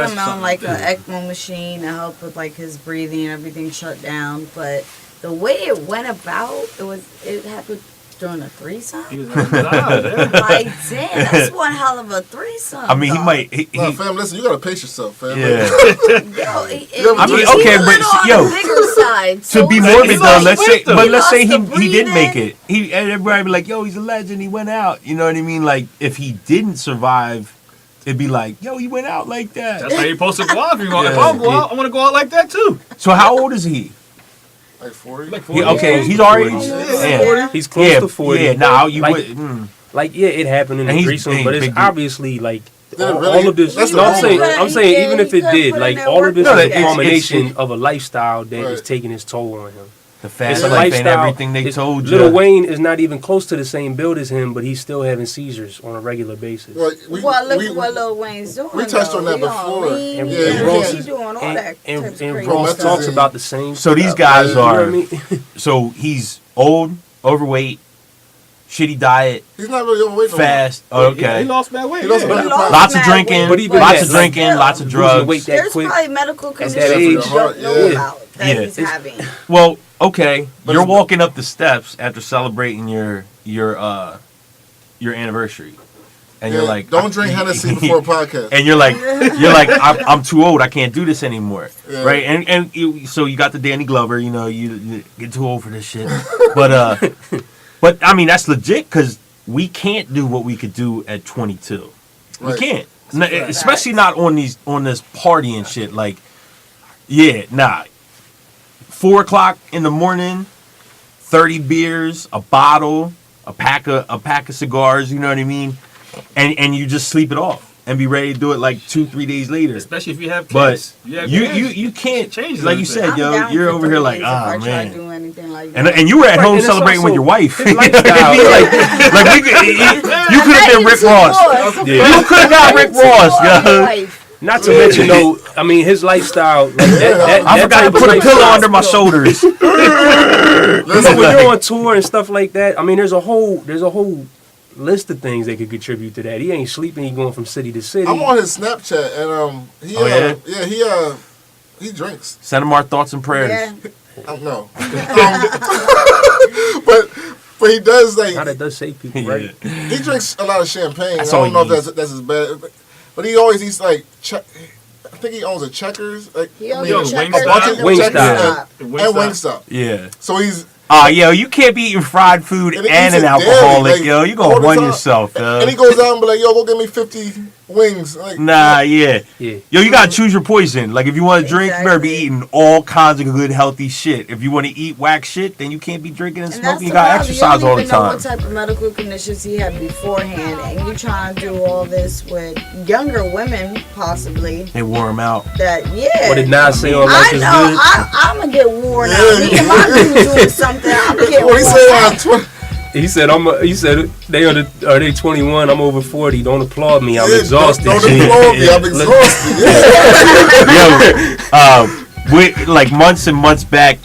him on like an ECMO machine to help with like his breathing and everything shut down. But the way it went about, it happened during a threesome.
He was alive, yeah.
Like, damn, that's one hell of a threesome.
I mean, he might.
No, fam, listen, you gotta pace yourself, fam.
Yeah.
I
mean, okay, but yo,
the bigger side,
to be morbid though, let's say he
breathing.
didn't make it. And everybody be like, yo, he's a legend. He went out. You know what I mean? Like, if he didn't survive, it'd be like, yo, he went out like that.
That's how you're supposed to go out. If I go out, I want to go out like that too.
So how old is he?
Like 40.
He's our age.
Yeah.
He's close to 40.
Yeah, now you
like,
would.
Like, yeah, it happened in the threesome, but it's obviously like
Really?
all of this.
That's
I'm saying even if it did, like all of this
No,
is
it's-
a culmination of a lifestyle that is taking its toll on him.
The
It's
fast
a
life and
lifestyle.
everything they told you.
Lil Wayne is not even close to the same build as him, but he's still having seizures on a regular basis.
Well,
Look what Lil Wayne's doing.
we touched on that
He
before.
lean,
And-
he
and
doing all that.
and
types of crazy
Ross
stuff.
talks about the same.
So these
stuff.
guys
You know
are.
what I mean?
So he's old, overweight, shitty diet,
He's not really overweight.
fast.
He
Okay.
lost bad weight.
He lost
yeah.
weight.
Lots of drinking,
But even
lots
that,
of drinking, lots of
Losing
drugs.
weight that
There's
quick.
probably medical
that
conditions
age.
you don't know
Yeah.
about that
Yeah.
he's having.
Well, okay,
But
you're
it's-
walking up the steps after celebrating your anniversary, and you're like,
don't drink Hennessy before a podcast.
and you're like, I'm too old. I can't do this anymore,
Yeah.
right? And so you got the Danny Glover. You know, you get too old for this shit. But I mean, that's legit because we can't do what we could do at 22. We
Right.
can't, especially not on this party and shit. Like, yeah, nah. 4 o'clock in the morning, 30 beers, a bottle, a pack of cigars. You know what I mean? And you just sleep it off and be ready to do it like 2-3 days later.
Especially if you have
But
kids.
you can't
Change
like you
everything.
said,
I'm
yo,
down
you're
for
over here
3
like,
days if I
ah
try to
man.
do anything like that.
And you were at
Right,
home
and it's
celebrating with
also
your wife.
his
You know what I mean?
lifestyle.
Like we could, you could have been Rick Ross. You could have got Rick Ross, yo.
Not to mention though, I mean his lifestyle. Like that
I forgot to
type of
put a pillow
lifestyle-
under my shoulders.
But when you're on tour and stuff like that, I mean, there's a whole list of things that could contribute to that. He ain't sleeping. He going from city to city.
I'm on his Snapchat and he drinks.
Send him our thoughts and prayers.
Yeah.
No, but he does like
Now that does save people, right?
he drinks a lot of champagne.
That's
I
all
don't know
he
if that's his bad, but he always eats like. I think he owns a Checkers. Like
He owns
Yo,
a Checkers
Wingstop.
and a
Wingstop.
Wingstop.
and Wingstop.
Yeah.
So he's
Yo, you can't be eating fried food
And
and,
he eats
an
it daily,
alcoholic,
like,
yo. You
all
gonna
the
run
time.
yourself, yo.
and he goes out and be like, "Yo, go get me 50 wings." Like,
Nah, yeah.
Yeah.
Yo, you gotta choose your poison. Like, if you want to drink, you better be
Exactly.
eating all kinds of good, healthy shit. If you want to eat whack shit, then you can't be drinking and
And that's
smoking. You
the
gotta
problem.
exercise
you
all
don't
the
even know
time.
what type of medical conditions he had beforehand, and you trying to do all this with younger women, possibly.
They wore him out.
That
What did Nas say on Life
I
is
know.
Good?
I'm gonna get worn out.
Yeah.
Me and my dude doing something. I'm gonna get
what he
worn
said
out.
on Twitter.
He said, He said are they 21? I'm over 40. Don't applaud me. I'm
Yeah,
exhausted.
Don't applaud me. I'm exhausted. Yeah.
Yo, we like months and months back,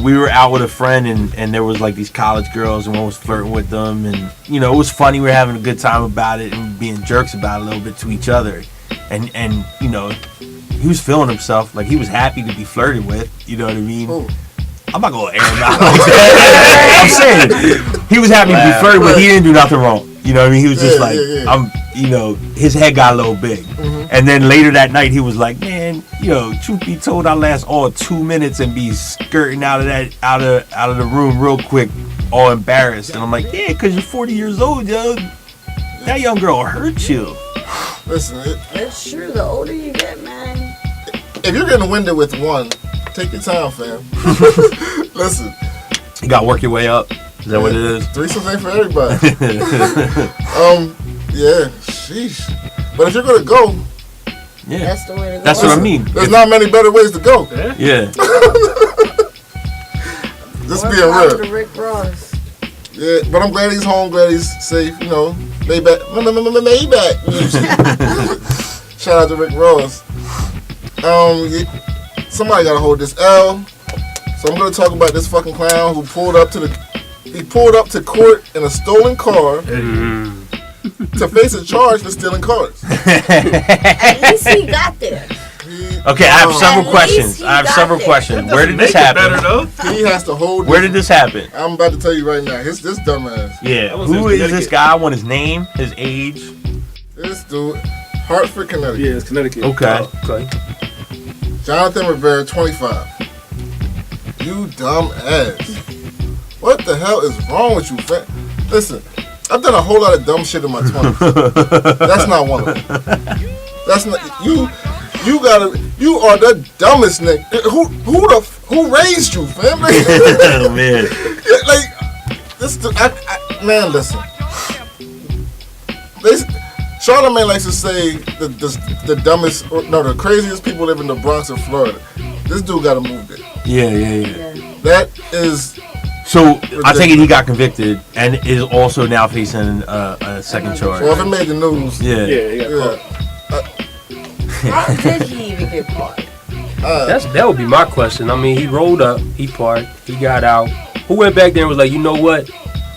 we were out with a friend and there was like these college girls and one was flirting with them and you know it was funny. We were having a good time about it and being jerks about it a little bit to each other, and you know he was feeling himself like he was happy to be flirted with. You know what I mean?
Ooh.
I'm not gonna air him out like that. I'm saying he was happy to be flirted with. He didn't do nothing wrong. You know what I mean? He was just
Yeah,
like
yeah, yeah.
his head got a little big. And then later that night, he was like, man, truth be told, I last all 2 minutes and be skirting out of the room real quick, all embarrassed. And I'm like, yeah, because you're 40 years old, yo. That young girl hurt you.
Listen,
it's true. The older you get, man.
If you're getting winded with one, take your time, fam. Listen.
You got to work your way up. Is that what it is?
Threesomes ain't for everybody. Yeah, sheesh. But if you're gonna go,
that's the way to go.
That's what I mean.
There's not many better ways to go.
Yeah.
Just being real.
To Rick Ross.
Yeah, but I'm glad he's home. Glad he's safe. Maybach. Shout out to Rick Ross. Somebody gotta hold this L. So I'm gonna talk about this fucking clown who pulled up to court in a stolen car to face a charge for stealing cars.
At least he got there.
Okay, I have several questions. Where did this happen?
Better, though.
He has to hold.
Where did this happen?
I'm about to tell you right now. This dumbass.
Yeah. Who is this guy? I want his name, his age.
This dude, Hartford, Connecticut.
Yeah, it's Connecticut.
Okay.
Jonathan Rivera, 25. You dumb ass. What the hell is wrong with you, fam? Listen, I've done a whole lot of dumb shit in my 20s. That's not one of them. That's not you. You are the dumbest nigga. Who raised you, fam?
Oh man.
Man, listen. Charlamagne likes to say the craziest people live in the Bronx of Florida. This dude got to move there.
Yeah.
That is.
So ridiculous. I take it he got convicted and is also now facing a second charge.
Well, if it made the news.
He got caught.
How did he even get caught?
That would be my question. I mean, he rolled up, he parked, he got out. Who went back there and was like, you know what?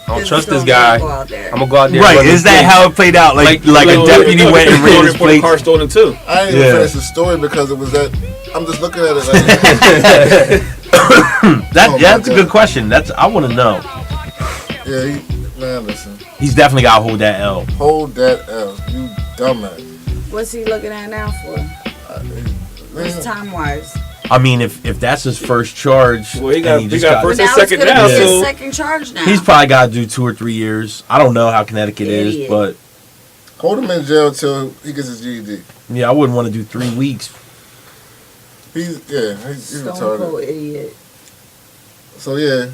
I don't trust this guy. I'm gonna go out there.
Right? Is that how it played out? Like a deputy went and ran his plate.
Car stolen too.
I didn't even finish the story because it was that. I'm just looking at it like.
That's a good question. I want to know.
Yeah, man, listen.
He's definitely got to hold that L.
Hold that L, you dumbass.
What's he looking at now for? What's time-wise?
I mean, if that's his first charge,
well, he got first and second
now.
Now,
his second charge now.
He's probably got to do 2 or 3 years. I don't know how Connecticut is, but
hold him in jail till he gets his GED.
Yeah, I wouldn't want to do 3 weeks.
He's
Stone
retarded.
Cold idiot.
So yeah,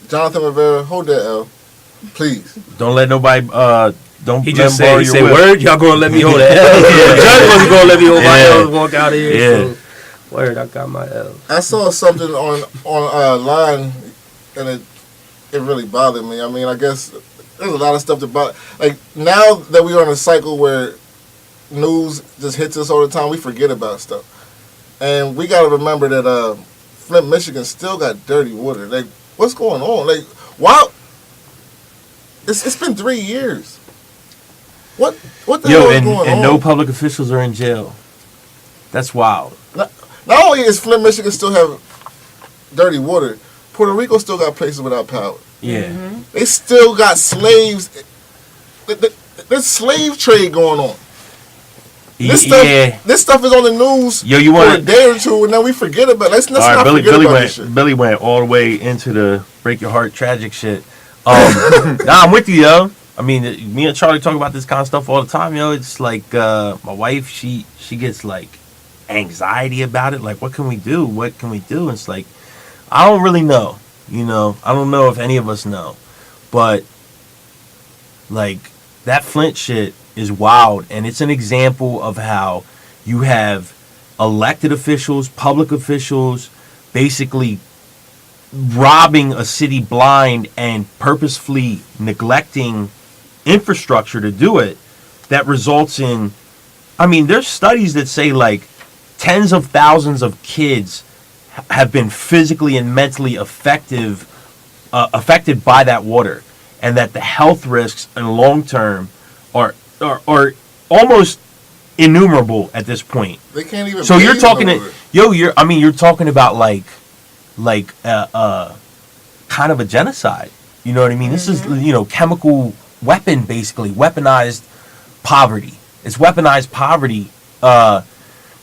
Jonathan Rivera, hold that L, please.
Don't let nobody. Don't.
He just said, word. Y'all gonna let me hold that L? The judge wasn't gonna let me hold my L and walk out of here.
Yeah.
So, word, I got my L.
I saw something on line, and it really bothered me. I mean, I guess there's a lot of stuff to bother. Like now that we're on a cycle where news just hits us all the time, we forget about stuff. And we got to remember that Flint, Michigan still got dirty water. Like, what's going on? Like, why? It's been 3 years. What the hell is going on?
And no public officials are in jail. That's wild.
Not only is Flint, Michigan still have dirty water, Puerto Rico still got places without power.
Yeah.
Mm-hmm.
They still got slaves. There's slave trade going on. This stuff is on the news for a day or two, and then we forget about it. Let's not forget about this shit.
Billy went all the way into the break your heart tragic shit. I'm with you, yo. I mean, me and Charlie talk about this kind of stuff all the time, yo. It's like my wife, she gets like anxiety about it. Like, what can we do? What can we do? And it's like, I don't really know. I don't know if any of us know, but like that Flint shit is wild, and it's an example of how you have elected officials, public officials, basically robbing a city blind and purposefully neglecting infrastructure to do it. That results in, I mean, there's studies that say like tens of thousands of kids have been physically and mentally affected by that water, and that the health risks in long term are almost innumerable at this point.
They can't even.
So you're talking you're talking about like kind of a genocide. You know what I mean? Mm-hmm. This is chemical weapon, basically weaponized poverty. It's weaponized poverty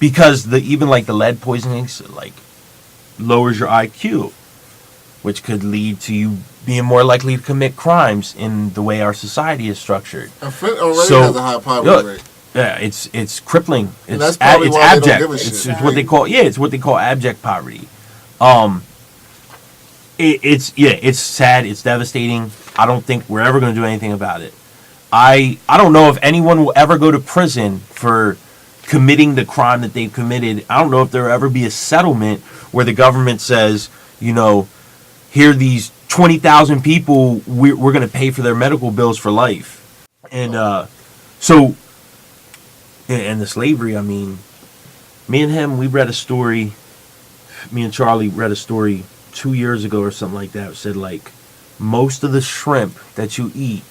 because even like the lead poisoning like lowers your IQ, which could lead to you being more likely to commit crimes in the way our society is structured.
And Flint already has a high poverty rate.
Yeah, it's crippling.
And that's probably why
abject.
They don't give a shit.
It's what they call it's what they call abject poverty. It's sad. It's devastating. I don't think we're ever going to do anything about it. I don't know if anyone will ever go to prison for committing the crime that they've committed. I don't know if there will ever be a settlement where the government says, you know, here are these 20,000 people, we're going to pay for their medical bills for life. And and the slavery, I mean, me and Charlie read a story 2 years ago or something like that. It said like most of the shrimp that you eat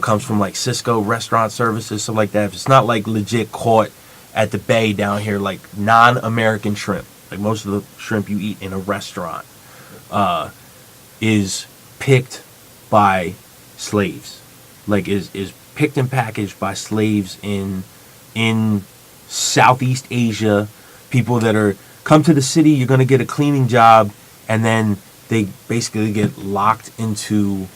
comes from like Cisco restaurant services, stuff like that. If it's not like legit caught at the bay down here, like non-American shrimp, like most of the shrimp you eat in a restaurant, is picked by slaves, like is picked and packaged by slaves in Southeast Asia. People that are come to the city, you're going to get a cleaning job, and then they basically get locked into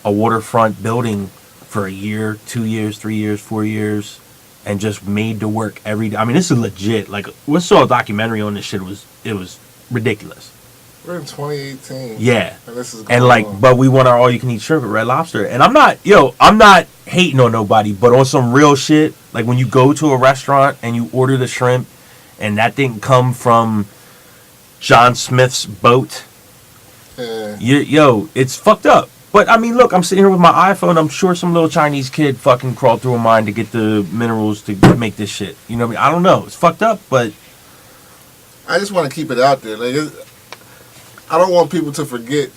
a waterfront building for a year, 2 years, 3 years, 4 years, and just made to work every day. I mean, this is legit. Like, we saw a documentary on this shit. It was ridiculous.
We're in 2018.
Yeah.
And this is
but we want our all-you-can-eat shrimp at Red Lobster. And I'm not hating on nobody, but on some real shit, like when you go to a restaurant and you order the shrimp, and that didn't come from John Smith's boat, it's fucked up. But, I mean, look, I'm sitting here with my iPhone. I'm sure some little Chinese kid fucking crawled through a mine to get the minerals to make this shit. You know what I mean? I don't know. It's fucked up, but...
I just want to keep it out there. Like, I don't want people to forget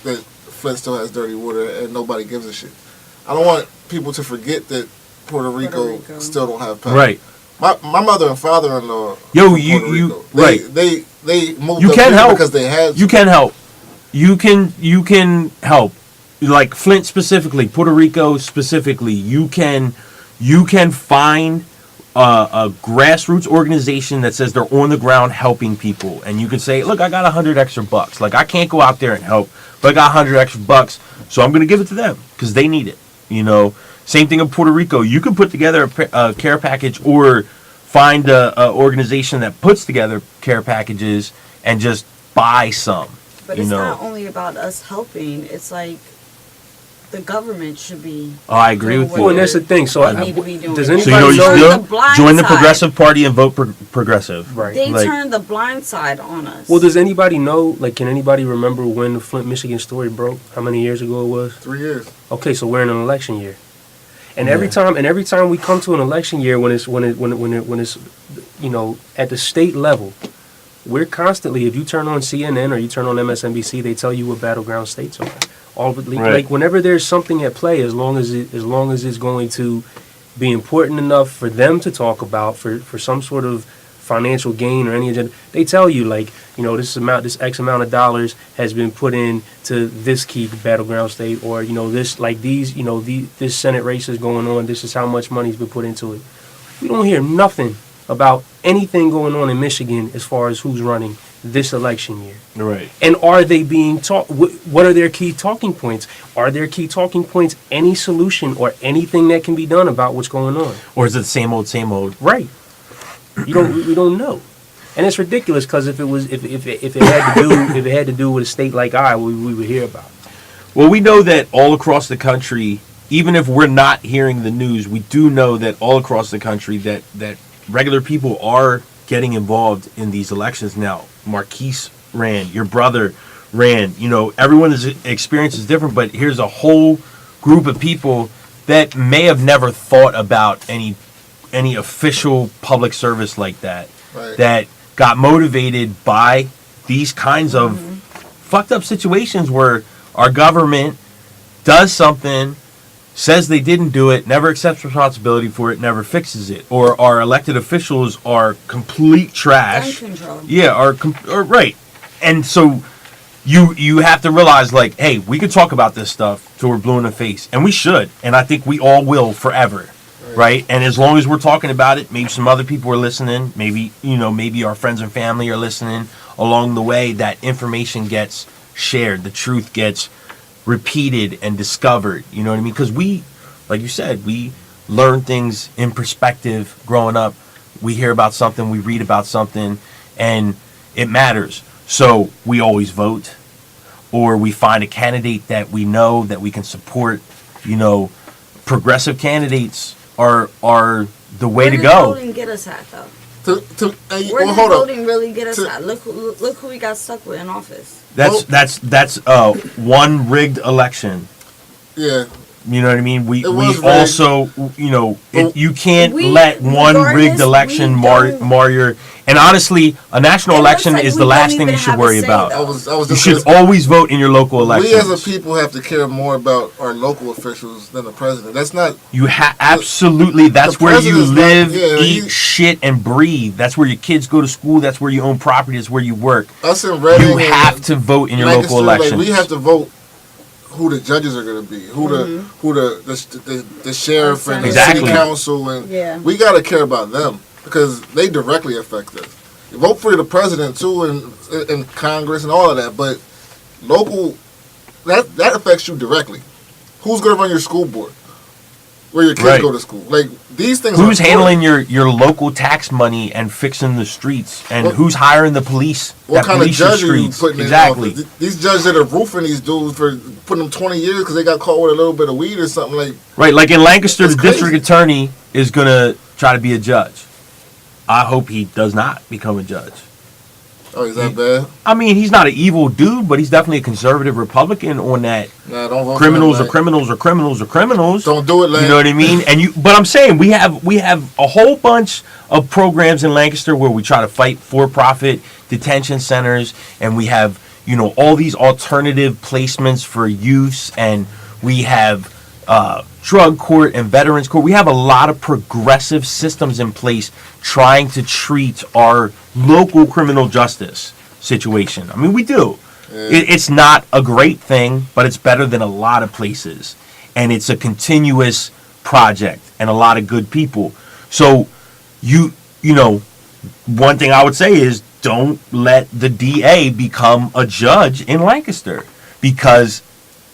that Flint still has dirty water and nobody gives a shit. I don't want people to forget that Puerto Rico still don't have power.
Right.
My mother and father-in-law.
They moved
up here because they had.
You can help. You can help. Like Flint specifically, Puerto Rico specifically. You can find a grassroots organization that says they're on the ground helping people, and you can say, look, I got $100 extra. Like, I can't go out there and help, but I got $100 extra, so I'm gonna give it to them because they need it. You know. Same thing in Puerto Rico. You can put together a care package or find a organization that puts together care packages and just buy some.
But it's not only about us helping. It's like the government should be.
Oh, I agree with you.
Well, and that's the thing. So
does
anybody
join the Progressive Party and vote progressive?
Right.
They turn the blind side on us.
Well, does anybody know? Like, can anybody remember when the Flint, Michigan story broke? How many years ago it was?
3 years.
Okay, so we're in an election year. And every time we come to an election year, when it's at the state level, we're constantly, if you turn on CNN or you turn on MSNBC, they tell you what battleground states are. Like whenever there's something at play, as long as it's going to be important enough for them to talk about for some sort of financial gain or any agenda, they tell you, like, this X amount of dollars has been put in to this key battleground state, or this Senate race is going on, this is how much money's been put into it. We don't hear nothing about anything going on in Michigan as far as who's running this election year.
Right.
And are they being taught? What are their key talking points? Are their key talking points any solution or anything that can be done about what's going on?
Or is it the same old?
Right. We don't know. And it's ridiculous because if it had to do with a state like Iowa, we would hear about it.
Well, we know that all across the country, even if we're not hearing the news, we do know that all across the country that regular people are getting involved in these elections now. Marquise ran, your brother ran. Everyone's experience is different, but here's a whole group of people that may have never thought about any official public service like that,
right,
that got motivated by these kinds of fucked up situations where our government does something, says they didn't do it, never accepts responsibility for it, never fixes it, or our elected officials are complete trash.
Gun control.
Yeah, or right. And so you have to realize, like, hey, we can talk about this stuff till we're blue in the face, and we should, and I think we all will forever, right? And as long as we're talking about it, maybe some other people are listening, maybe our friends and family are listening along the way, that information gets shared, the truth gets repeated and discovered, you know what I mean? Because we, like you said, we learn things in perspective growing up. We hear about something, we read about something, and it matters. So we always vote, or we find a candidate that we know that we can support. You know, progressive candidates are the way to go.
Where did voting get us at, though? Where did voting really get us at? Look who we got stuck with in office.
That's one rigged election.
Yeah.
You know what I mean? We also, you can't let one rigged election mar your. And honestly, a national election is the last thing you should worry about. You should always vote in your local elections.
We as a people have to care more about our local officials than the president. That's not.
Absolutely. That's where you live, eat, shit, and breathe. That's where your kids go to school. That's where you own property. That's where you work.
Us in Reading,
you have to vote in your local elections.
We have to vote who the judges are going to be, who the sheriff and the city council, and we got to care about them because they directly affect us. You vote for the president too, and Congress and all of that, but local that affects you directly. Who's going to run your school board? Where your kids go to school? Like these things.
Who's handling your local tax money and fixing the streets, and who's hiring the police?
What kind of judge are you putting in office? These judges that are roofing these dudes for putting them 20 years because they got caught with a little bit of weed or something like.
Right, like in Lancaster, the district attorney is gonna try to be a judge. I hope he does not become a judge.
Oh, is that bad?
I mean, he's not an evil dude, but he's definitely a conservative Republican on that.
Nah, don't vote
criminals
for
are criminals are criminals are criminals.
Don't do it, Lang.
You know what I mean? But I'm saying we have a whole bunch of programs in Lancaster where we try to fight for-profit detention centers, and we have all these alternative placements for youths, and we have drug court and veterans court. We have a lot of progressive systems in place trying to treat our local criminal justice situation. I mean, we do. It's not a great thing, but it's better than a lot of places. And it's a continuous project and a lot of good people. So, one thing I would say is don't let the DA become a judge in Lancaster, because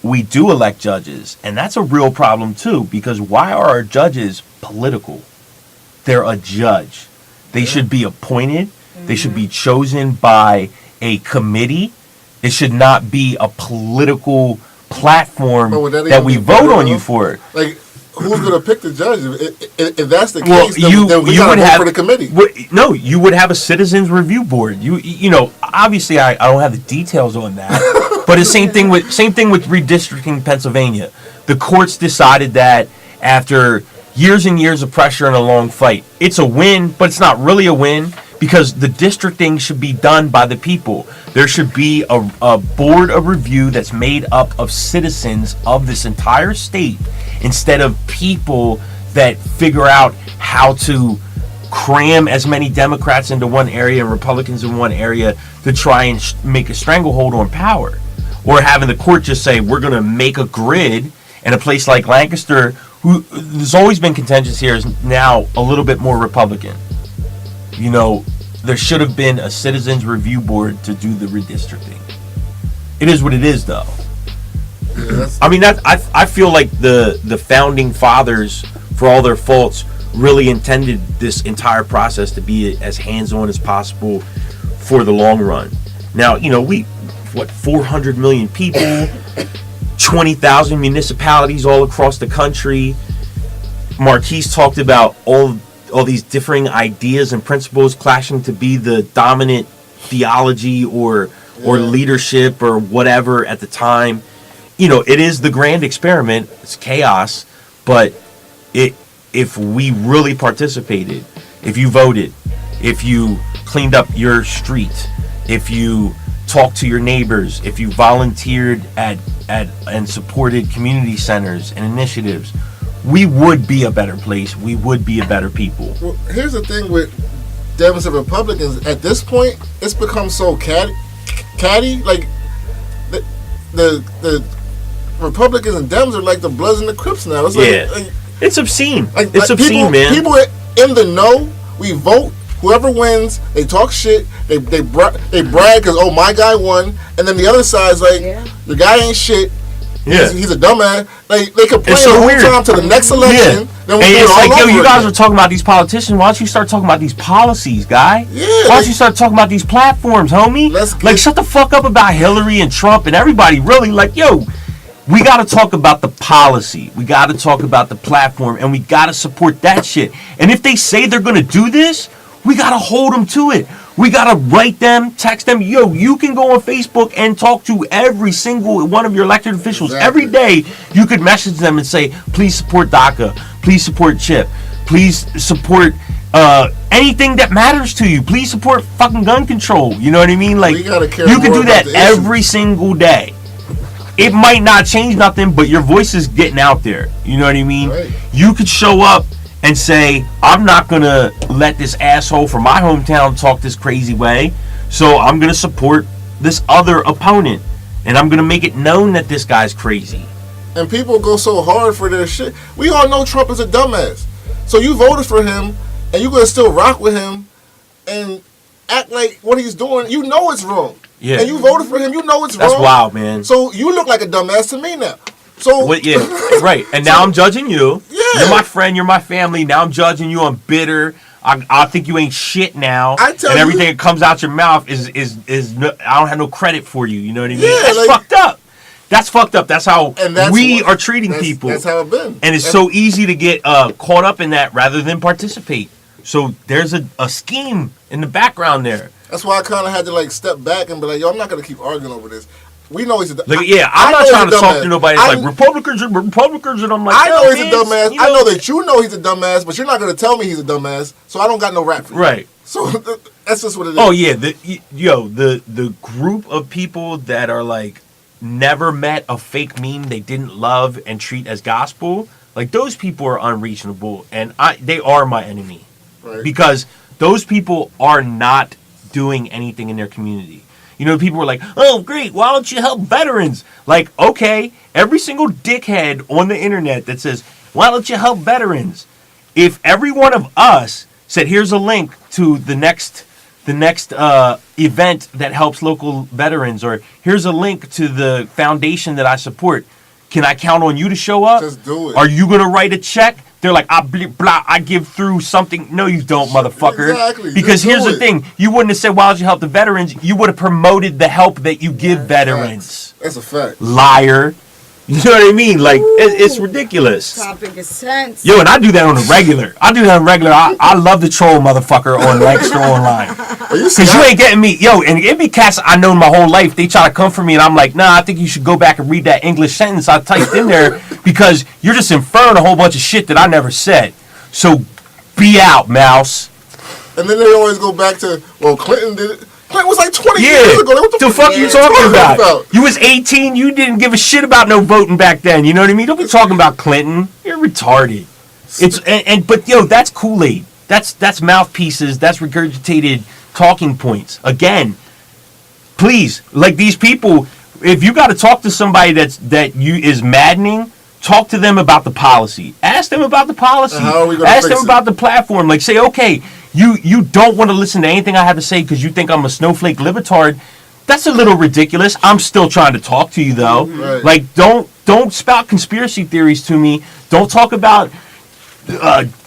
we do elect judges, and that's a real problem too, because why are our judges political? They're a judge. They should be appointed. They should be chosen by a committee. It should not be a political platform that we vote on you for.
Like, who's going to pick the judge? If that's the case, then we got to vote for the committee.
No, you would have a citizens review board. Obviously I don't have the details on that. But the same thing with redistricting Pennsylvania. The courts decided that after years and years of pressure and a long fight, it's a win, but it's not really a win, because the districting should be done by the people. There should be a board of review that's made up of citizens of this entire state, instead of people that figure out how to cram as many Democrats into one area and Republicans in one area to try and make a stranglehold on power. Or having the court just say, we're going to make a grid, and a place like Lancaster, who there's always been contentious here, is now a little bit more Republican. There should have been a citizens review board to do the redistricting. It is what it is, though. Yeah, I mean, I feel like the founding fathers, for all their faults, really intended this entire process to be as hands-on as possible for the long run. Now, 400 million people, 20,000 municipalities all across the country. Marquise talked about all these differing ideas and principles clashing to be the dominant theology or leadership or whatever at the time. It is the grand experiment. It's chaos, but if we really participated, if you voted, if you cleaned up your street, if you talked to your neighbors, if you volunteered at and supported community centers and initiatives, we would be a better place. We would be a better people.
Well, here's the thing with Democrats and Republicans. At this point, it's become so catty. Like, the Republicans and Dems are like the Bloods and the Crips now. It's like,
it's obscene. It's
like
obscene, man.
People in the know, we vote. Whoever wins, they talk shit. They brag because my guy won, and then the other side's like, the guy ain't shit. He's a dumbass. They complain the whole time to the next election. Then we do it all over
you guys
again.
are talking about these politicians. Why don't you start talking about these policies, guy?
Yeah.
Why don't you start talking about these platforms, homie? Shut the fuck up about Hillary and Trump and everybody. Really, we got to talk about the policy. We got to talk about the platform, and we got to support that shit. And if they say they're going to do this, we got to hold them to it. We got to write them, text them. You can go on Facebook and talk to every single one of your elected officials. Every day, you could message them and say, please support DACA. Please support CHIP. Please support anything that matters to you. Please support fucking gun control. You know what I mean?
We gotta care
you can
more
do that
about the
every single day. It might not change nothing, but your voice is getting out there. You know what I mean?
Right.
You could show up and say, I'm not going to let this asshole from my hometown talk this crazy way, so I'm going to support this other opponent, and I'm going to make it known that this guy's crazy.
And people go so hard for their shit. We all know Trump is a dumbass. So you voted for him, and you're going to still rock with him and act like what he's doing, you know it's wrong.
Yeah.
And you voted for him, you know it's wrong.
That's wild, man.
So you look like a dumbass to me now. So
right. And now I'm judging you.
Yeah.
You're my friend. You're my family. Now I'm judging you. I'm bitter. I think you ain't shit now. And everything that comes out your mouth is no, I don't have no credit for you. You know what I mean?
Yeah,
that's fucked up. That's fucked up. That's how we are treating people.
That's how it's been.
And it's so easy to get caught up in that rather than participate. So there's a scheme in the background there.
That's why I kind of had to step back and be like, yo, I'm not going to keep arguing over this. We know he's a
dumbass. I'm not trying to talk to nobody. It's like Republicans, and I'm like,
I know he's a dumbass. I know that you know he's a dumbass, but you're not going to tell me he's a dumbass, so I don't got no rap for you. Right. So that's just what it is.
Oh yeah, the group of people that are never met a fake meme they didn't love and treat as gospel, those people are unreasonable, and they are my enemy. Right. Because those people are not doing anything in their community. People were like, oh, great, why don't you help veterans? Okay, every single dickhead on the internet that says, why don't you help veterans? If every one of us said, here's a link to the next event that helps local veterans, or here's a link to the foundation that I support, can I count on you to show up?
Just do it.
Are you going to write a check? They're like, I give through something. No, you don't, motherfucker.
Exactly.
Because here's the thing. You wouldn't have said, why don't you help the veterans? You would have promoted the help that you give veterans.
That's a fact.
Liar. You know what I mean? It's ridiculous.
Topic of sense.
Yo, and I do that on a regular. I love to troll motherfucker on Lancaster Online. Because you ain't getting me. Yo, and it be cats I known my whole life. They try to come for me, and I'm like, nah, I think you should go back and read that English sentence I typed in there, because you're just inferring a whole bunch of shit that I never said. So, be out, mouse.
And then they always go back to, well, Clinton did it. Clinton was 20 years ago. What the fuck
you talking about? You was 18. You didn't give a shit about no voting back then. You know what I mean? Don't be talking about Clinton. You're retarded. But yo, that's Kool-Aid. That's mouthpieces. That's regurgitated talking points. Again, please, these people, if you got to talk to somebody that is maddening, talk to them about the policy. Ask them about the policy.
How are we gonna
Ask
fix
them
it?
about the platform. Say, okay, you don't want to listen to anything I have to say because you think I'm a snowflake libetard. That's a little ridiculous. I'm still trying to talk to you though.
Right.
Don't spout conspiracy theories to me. Don't talk about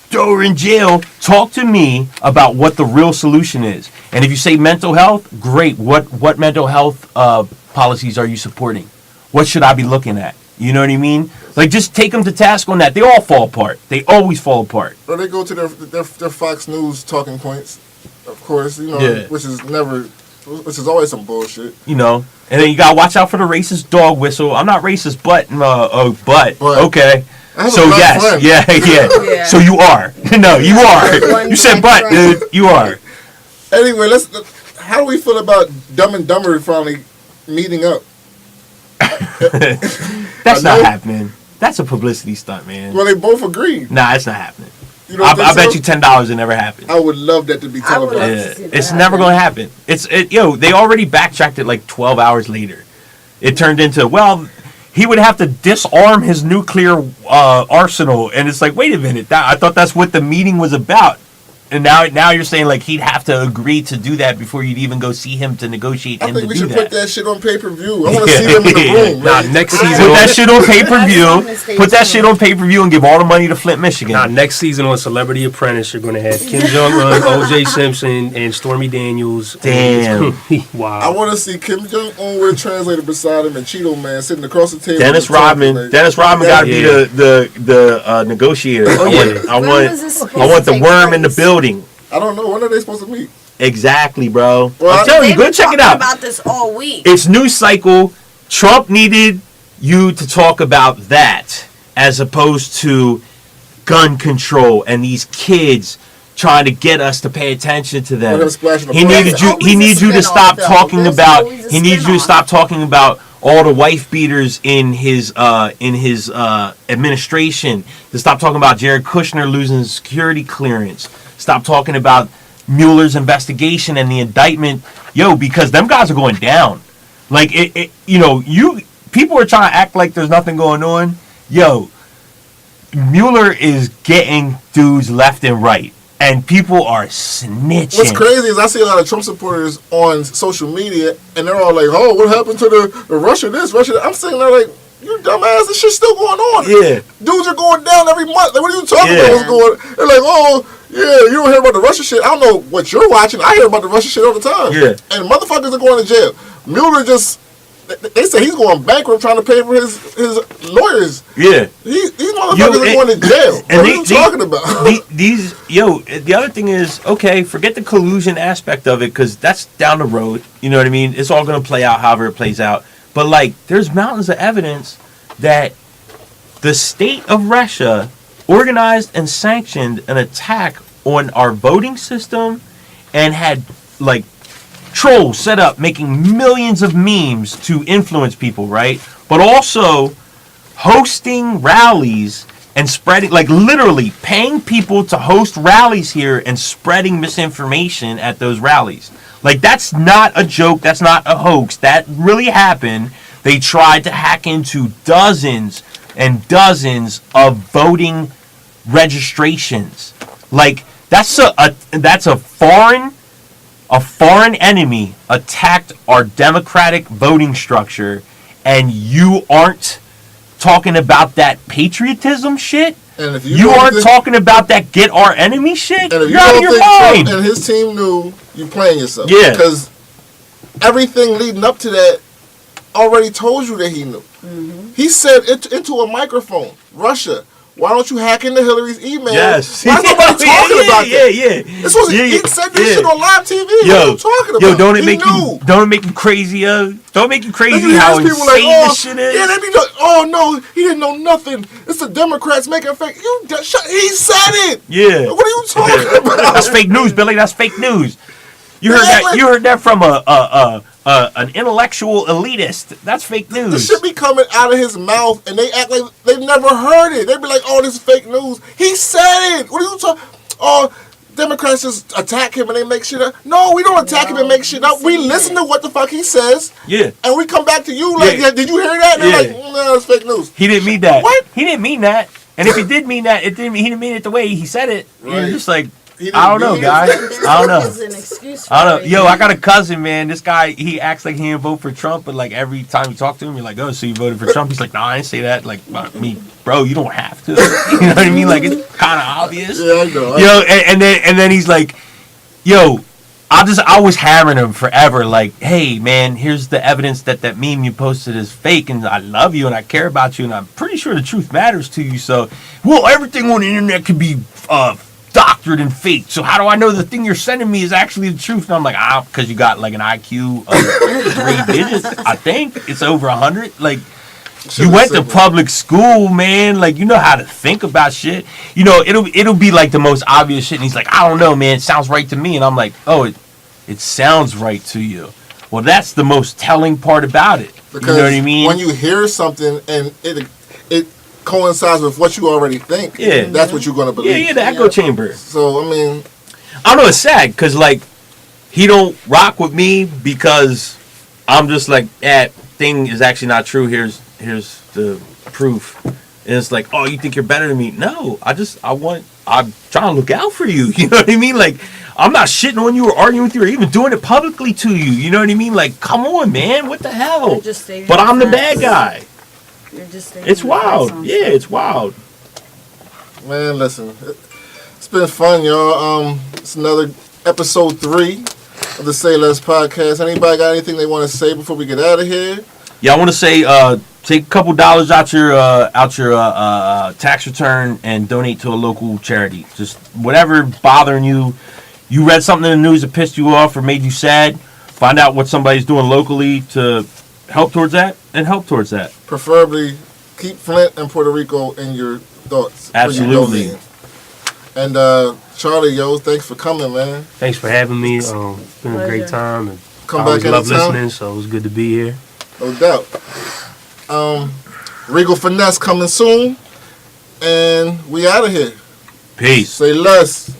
Joe in jail. Talk to me about what the real solution is. And if you say mental health, great. What mental health policies are you supporting? What should I be looking at? You know what I mean? Just take them to task on that. They all fall apart. They always fall apart.
Or they go to their Fox News talking points, of course, which is always some bullshit.
And then you gotta watch out for the racist dog whistle. I'm not racist, but okay. So yes,
friend.
yeah. So you are. No, you are. You said but, dude. You are.
Anyway, how do we feel about Dumb and Dumber finally meeting up?
That's not happening. That's a publicity stunt, man.
Well, they both agreed.
Nah, it's not happening.
I
bet you $10 it never happened.
I would love that to be televised.
It's never going to happen. They already backtracked it 12 hours later. it turned into, well, he would have to disarm his nuclear arsenal. And it's like, wait a minute, I thought that's what the meeting was about. And now you're saying like he'd have to agree to do that before you'd even go see him to negotiate.
I think we should put that shit on pay-per-view. I want to see him in the room.
Nah, next season.
Put that shit on pay-per-view. Put that shit on pay-per-view and give all the money to Flint, Michigan.
Nah, next season on Celebrity Apprentice, you're going to have Kim Jong-un, O.J. Simpson, and Stormy Daniels.
Damn.
Wow.
I want to see Kim Jong-un with a translator beside him and Cheeto Man sitting across the table.
Dennis Rodman got to be the negotiator. I want the worm in the building.
I don't know. When are they supposed to meet?
Exactly, bro.
Well,
I'm telling you, go check it out.
About this all week.
It's news cycle. Trump needed you to talk about that as opposed to gun control and these kids trying to get us to pay attention to them. He needs you to stop talking about. He needs you to stop talking about all the wife beaters in his administration. To stop talking about Jared Kushner losing his security clearance. Stop talking about Mueller's investigation and the indictment, because them guys are going down. Like people are trying to act like there's nothing going on. Mueller is getting dudes left and right, and people are snitching.
What's crazy is I see a lot of Trump supporters on social media, and they're all like, "Oh, what happened to the Russia this, Russia that?" I'm sitting there like, "You dumbass, this shit's still going on."
Yeah,
dudes are going down every month. Like, what are you talking about? What's going? They're like, "Oh, yeah, you don't hear about the Russia shit." I don't know what you're watching. I hear about the Russia shit all the time.
Yeah,
and motherfuckers are going to jail. Mueller they say he's going bankrupt trying to pay for his lawyers.
Yeah,
these motherfuckers are going to jail. What are you talking about?
The other thing is, okay, forget the collusion aspect of it because that's down the road. You know what I mean? It's all going to play out however it plays out. But like, there's mountains of evidence that the state of Russia organized and sanctioned an attack on our voting system and had like trolls set up making millions of memes to influence people, right? But also hosting rallies and spreading, like literally paying people to host rallies here and spreading misinformation at those rallies. Like, that's not a joke. That's not a hoax. That really happened. They tried to hack into dozens and dozens of voting registrations. Like, that's a foreign enemy attacked our democratic voting structure, and you aren't talking about that patriotism shit. And if you aren't talking about that get our enemy shit,
and if
you're out of your mind.
Trump and his team knew, you playing yourself.
Yeah.
Because everything leading up to that already told you that he knew. Mm-hmm. He said into a microphone, Russia, why don't you hack into Hillary's email? Yes. Why is nobody talking about that?
Yeah.
He said this shit on live TV. What are you talking about?
Don't it make you crazy? Don't make you crazy how insane this shit is?
Yeah, they be like, oh no, he didn't know nothing. It's the Democrats making fake. He said it.
Yeah.
What are you talking about?
That's fake news, Billy. That's fake news. You heard that? You heard that from an intellectual elitist. That's fake news.
This shit be coming out of his mouth, and they act like they never heard it. They be like, "Oh, this is fake news." He said it. What are you talking? Oh, Democrats just attack him and they make shit up. No, we don't attack him and make shit up. We listen to what the fuck he says.
Yeah.
And we come back to you like, did you hear that? And they're like, no, it's fake news.
He didn't mean that.
What?
He didn't mean that. And if he did mean that, he didn't mean it the way he said it. Right. He was just like, I don't know, guys. I don't know. Yo, I got a cousin, man. This guy, he acts like he didn't vote for Trump, but like every time you talk to him, you're like, oh, so you voted for Trump? He's like, no, I didn't say that. Like, bro, you don't have to. You know what I mean? Like, it's kind of obvious.
Yeah, I know.
Yo, and then he's like, yo, I was hammering him forever. Like, hey, man, here's the evidence that meme you posted is fake, and I love you and I care about you, and I'm pretty sure the truth matters to you. So, well, everything on the internet could be doctored and fake. So how do I know the thing you're sending me is actually the truth? And I'm like, because you got like an IQ of 3 digits. I think it's over 100. Like, you went to public school, man. Like, you know how to think about shit. You know, it'll be like the most obvious shit. And he's like, I don't know, man. It sounds right to me. And I'm like, oh, it sounds right to you. Well, that's the most telling part about it.
Because
you know what I mean?
When you hear something and it coincides with what you already think, that's what you're going to believe.
Yeah, the echo chamber.
So, I mean,
I know it's sad because, like, he don't rock with me because I'm just like, that thing is actually not true. Here's the proof. And it's like, oh, you think you're better than me? No, I'm trying to look out for you. You know what I mean? Like, I'm not shitting on you or arguing with you or even doing it publicly to you. You know what I mean? Like, come on, man. What the hell? But I'm the bad guy. It's wild. Yeah, it's wild.
Man, listen. It's been fun, y'all. It's another episode 3 of the Sayless Podcast. Anybody got anything they want to say before we get out of here?
Yeah, I want to say, take a couple dollars out your tax return and donate to a local charity. Just whatever bothering you. You read something in the news that pissed you off or made you sad. Find out what somebody's doing locally to help towards that and help towards that.
Preferably keep Flint and Puerto Rico in your thoughts.
Absolutely.
And Charlie, yo, thanks for coming, man.
Thanks for having me. It's been a great time. And
Come
I
back
always love
anytime.
listening, so it was good to be here.
No doubt. Regal Finesse coming soon. And we out of here.
Peace.
Say less.